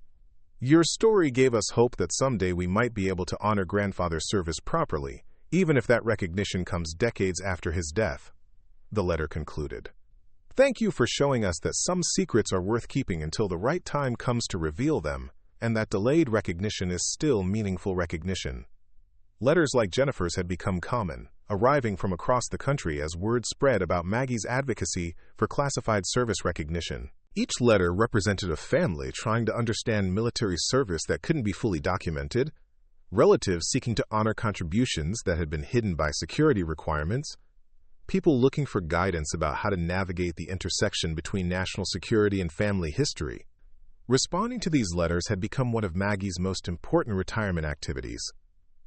Your story gave us hope that someday we might be able to honor grandfather's service properly, even if that recognition comes decades after his death, the letter concluded. Thank you for showing us that some secrets are worth keeping until the right time comes to reveal them, and that delayed recognition is still meaningful recognition. Letters like Jennifer's had become common, arriving from across the country as word spread about Maggie's advocacy for classified service recognition. Each letter represented a family trying to understand military service that couldn't be fully documented, relatives seeking to honor contributions that had been hidden by security requirements, people looking for guidance about how to navigate the intersection between national security and family history. Responding to these letters had become one of Maggie's most important retirement activities,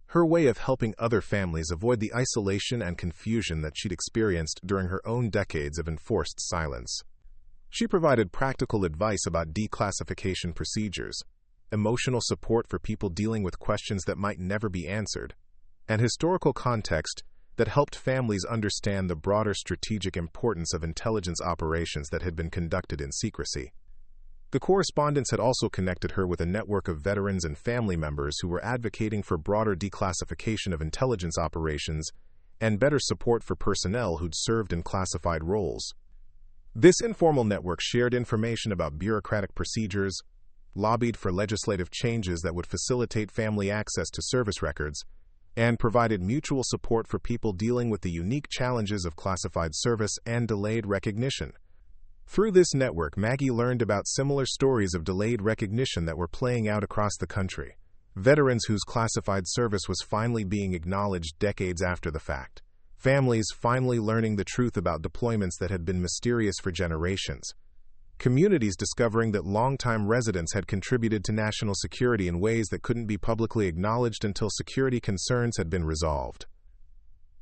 her way of helping other families avoid the isolation and confusion that she'd experienced during her own decades of enforced silence. She provided practical advice about declassification procedures, emotional support for people dealing with questions that might never be answered, and historical context that helped families understand the broader strategic importance of intelligence operations that had been conducted in secrecy. The correspondence had also connected her with a network of veterans and family members who were advocating for broader declassification of intelligence operations and better support for personnel who'd served in classified roles. This informal network shared information about bureaucratic procedures, lobbied for legislative changes that would facilitate family access to service records, and provided mutual support for people dealing with the unique challenges of classified service and delayed recognition. Through this network, Maggie learned about similar stories of delayed recognition that were playing out across the country. Veterans whose classified service was finally being acknowledged decades after the fact. Families finally learning the truth about deployments that had been mysterious for generations. Communities discovering that longtime residents had contributed to national security in ways that couldn't be publicly acknowledged until security concerns had been resolved.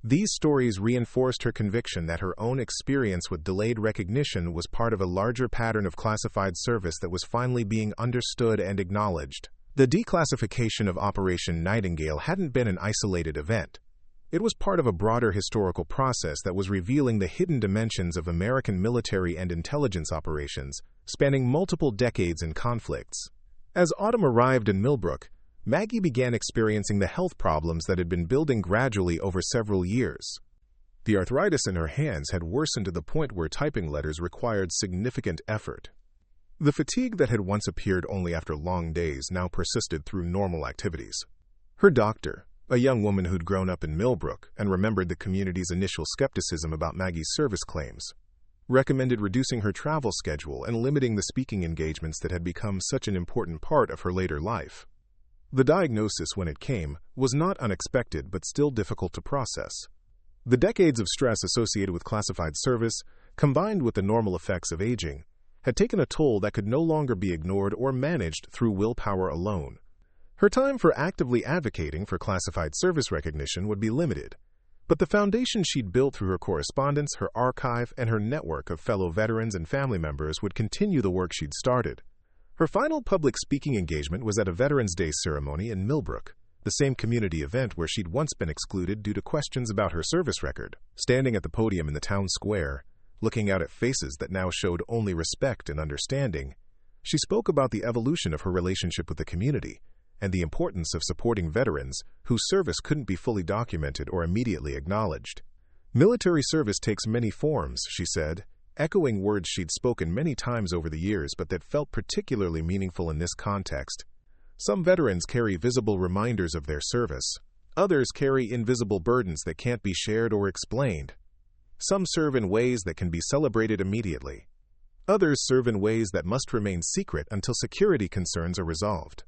These stories reinforced her conviction that her own experience with delayed recognition was part of a larger pattern of classified service that was finally being understood and acknowledged. The declassification of Operation Nightingale hadn't been an isolated event. It was part of a broader historical process that was revealing the hidden dimensions of American military and intelligence operations, spanning multiple decades in conflicts. As autumn arrived in Millbrook, Maggie began experiencing the health problems that had been building gradually over several years. The arthritis in her hands had worsened to the point where typing letters required significant effort. The fatigue that had once appeared only after long days now persisted through normal activities. Her doctor, a young woman who'd grown up in Millbrook and remembered the community's initial skepticism about Maggie's service claims, recommended reducing her travel schedule and limiting the speaking engagements that had become such an important part of her later life. The diagnosis, when it came, was not unexpected but still difficult to process. The decades of stress associated with classified service, combined with the normal effects of aging, had taken a toll that could no longer be ignored or managed through willpower alone. Her time for actively advocating for classified service recognition would be limited, but the foundation she'd built through her correspondence, her archive, and her network of fellow veterans and family members would continue the work she'd started. Her final public speaking engagement was at a Veterans Day ceremony in Millbrook, the same community event where she'd once been excluded due to questions about her service record. Standing at the podium in the town square, looking out at faces that now showed only respect and understanding, she spoke about the evolution of her relationship with the community and the importance of supporting veterans whose service couldn't be fully documented or immediately acknowledged. Military service takes many forms, she said, echoing words she'd spoken many times over the years but that felt particularly meaningful in this context. Some veterans carry visible reminders of their service. Others carry invisible burdens that can't be shared or explained. Some serve in ways that can be celebrated immediately. Others serve in ways that must remain secret until security concerns are resolved.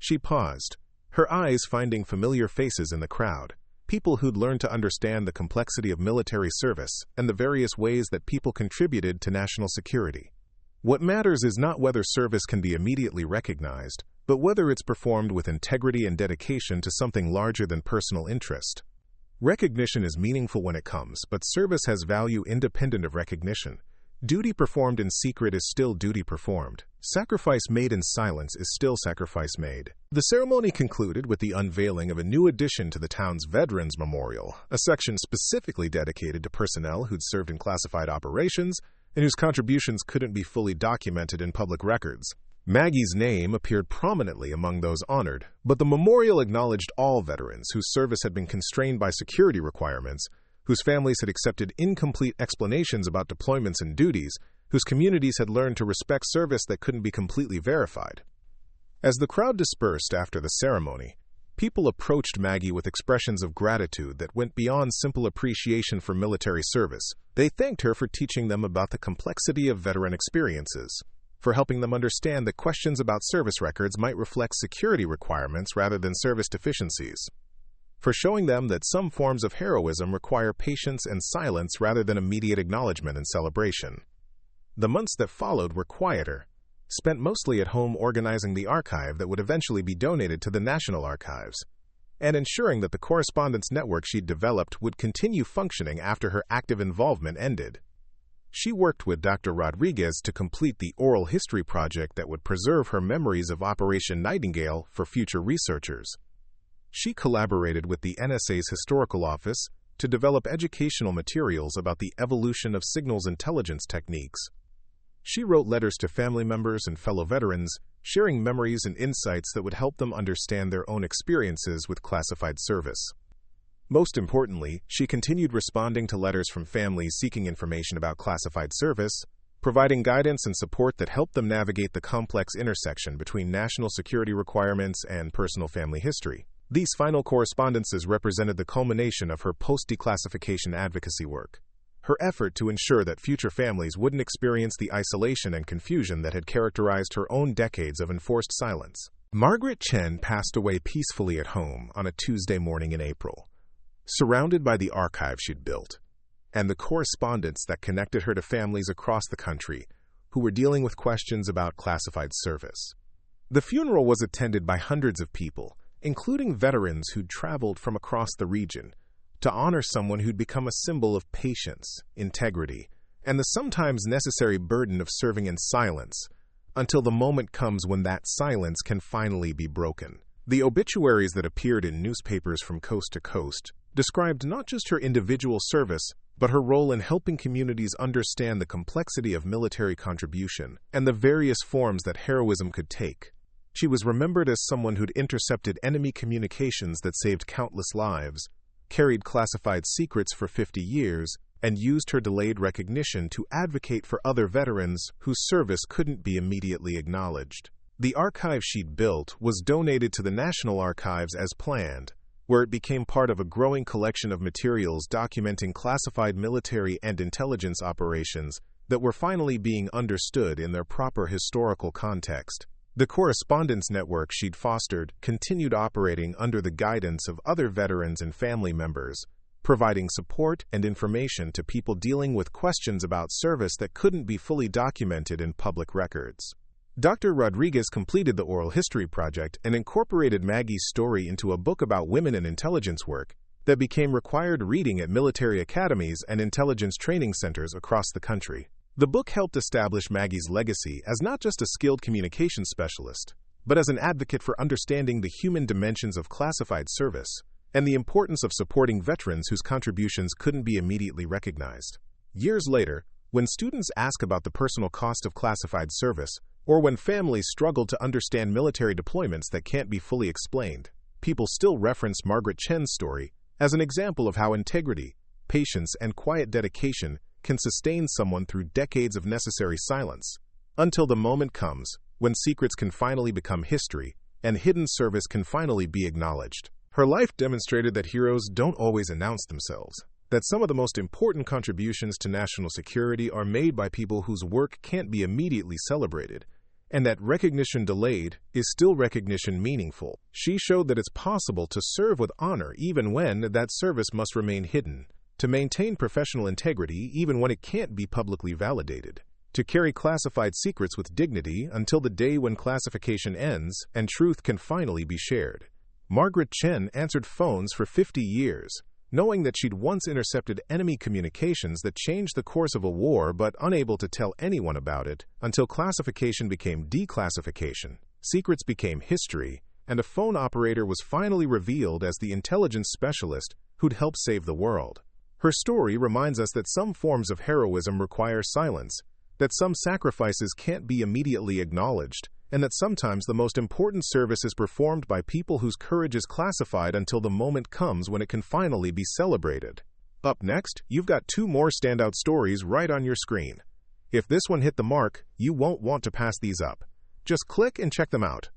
She paused, her eyes finding familiar faces in the crowd. People who'd learned to understand the complexity of military service and the various ways that people contributed to national security. What matters is not whether service can be immediately recognized, but whether it's performed with integrity and dedication to something larger than personal interest. Recognition is meaningful when it comes, but service has value independent of recognition. Duty performed in secret is still duty performed. Sacrifice made in silence is still sacrifice made. The ceremony concluded with the unveiling of a new addition to the town's Veterans Memorial, a section specifically dedicated to personnel who'd served in classified operations and whose contributions couldn't be fully documented in public records. Maggie's name appeared prominently among those honored, but the memorial acknowledged all veterans whose service had been constrained by security requirements, whose families had accepted incomplete explanations about deployments and duties, whose communities had learned to respect service that couldn't be completely verified. As the crowd dispersed after the ceremony, people approached Maggie with expressions of gratitude that went beyond simple appreciation for military service. They thanked her for teaching them about the complexity of veteran experiences, for helping them understand that questions about service records might reflect security requirements rather than service deficiencies. for showing them that some forms of heroism require patience and silence rather than immediate acknowledgement and celebration. The months that followed were quieter, spent mostly at home organizing the archive that would eventually be donated to the National Archives, and ensuring that the correspondence network she'd developed would continue functioning after her active involvement ended. She worked with Dr. Rodriguez to complete the oral history project that would preserve her memories of Operation Nightingale for future researchers. She collaborated with the NSA's Historical Office to develop educational materials about the evolution of signals intelligence techniques. She wrote letters to family members and fellow veterans, sharing memories and insights that would help them understand their own experiences with classified service. Most importantly, she continued responding to letters from families seeking information about classified service, providing guidance and support that helped them navigate the complex intersection between national security requirements and personal family history. These final correspondences represented the culmination of her post-declassification advocacy work, her effort to ensure that future families wouldn't experience the isolation and confusion that had characterized her own decades of enforced silence. Margaret Chen passed away peacefully at home on a Tuesday morning in April, surrounded by the archive she'd built, and the correspondence that connected her to families across the country who were dealing with questions about classified service. The funeral was attended by hundreds of people, including veterans who'd traveled from across the region, to honor someone who'd become a symbol of patience, integrity, and the sometimes necessary burden of serving in silence until the moment comes when that silence can finally be broken. The obituaries that appeared in newspapers from coast to coast described not just her individual service, but her role in helping communities understand the complexity of military contribution and the various forms that heroism could take. She was remembered as someone who'd intercepted enemy communications that saved countless lives, carried classified secrets for 50 years, and used her delayed recognition to advocate for other veterans whose service couldn't be immediately acknowledged. The archive she'd built was donated to the National Archives as planned, where it became part of a growing collection of materials documenting classified military and intelligence operations that were finally being understood in their proper historical context. The correspondence network she'd fostered continued operating under the guidance of other veterans and family members, providing support and information to people dealing with questions about service that couldn't be fully documented in public records. Dr. Rodriguez completed the oral history project and incorporated Maggie's story into a book about women in intelligence work that became required reading at military academies and intelligence training centers across the country. The book helped establish Maggie's legacy as not just a skilled communications specialist, but as an advocate for understanding the human dimensions of classified service and the importance of supporting veterans whose contributions couldn't be immediately recognized. Years later, when students ask about the personal cost of classified service, or when families struggle to understand military deployments that can't be fully explained, people still reference Margaret Chen's story as an example of how integrity, patience, and quiet dedication can sustain someone through decades of necessary silence, until the moment comes when secrets can finally become history and hidden service can finally be acknowledged. Her life demonstrated that heroes don't always announce themselves, that some of the most important contributions to national security are made by people whose work can't be immediately celebrated, and that recognition delayed is still recognition meaningful. She showed that it's possible to serve with honor even when that service must remain hidden, to maintain professional integrity even when it can't be publicly validated, to carry classified secrets with dignity until the day when classification ends and truth can finally be shared. Margaret Chen answered phones for 50 years, knowing that she'd once intercepted enemy communications that changed the course of a war but unable to tell anyone about it until classification became declassification, secrets became history, and a phone operator was finally revealed as the intelligence specialist who'd help save the world. Her story reminds us that some forms of heroism require silence, that some sacrifices can't be immediately acknowledged, and that sometimes the most important service is performed by people whose courage is classified until the moment comes when it can finally be celebrated. Up next, you've got 2 more standout stories right on your screen. If this one hit the mark, you won't want to pass these up. Just click and check them out.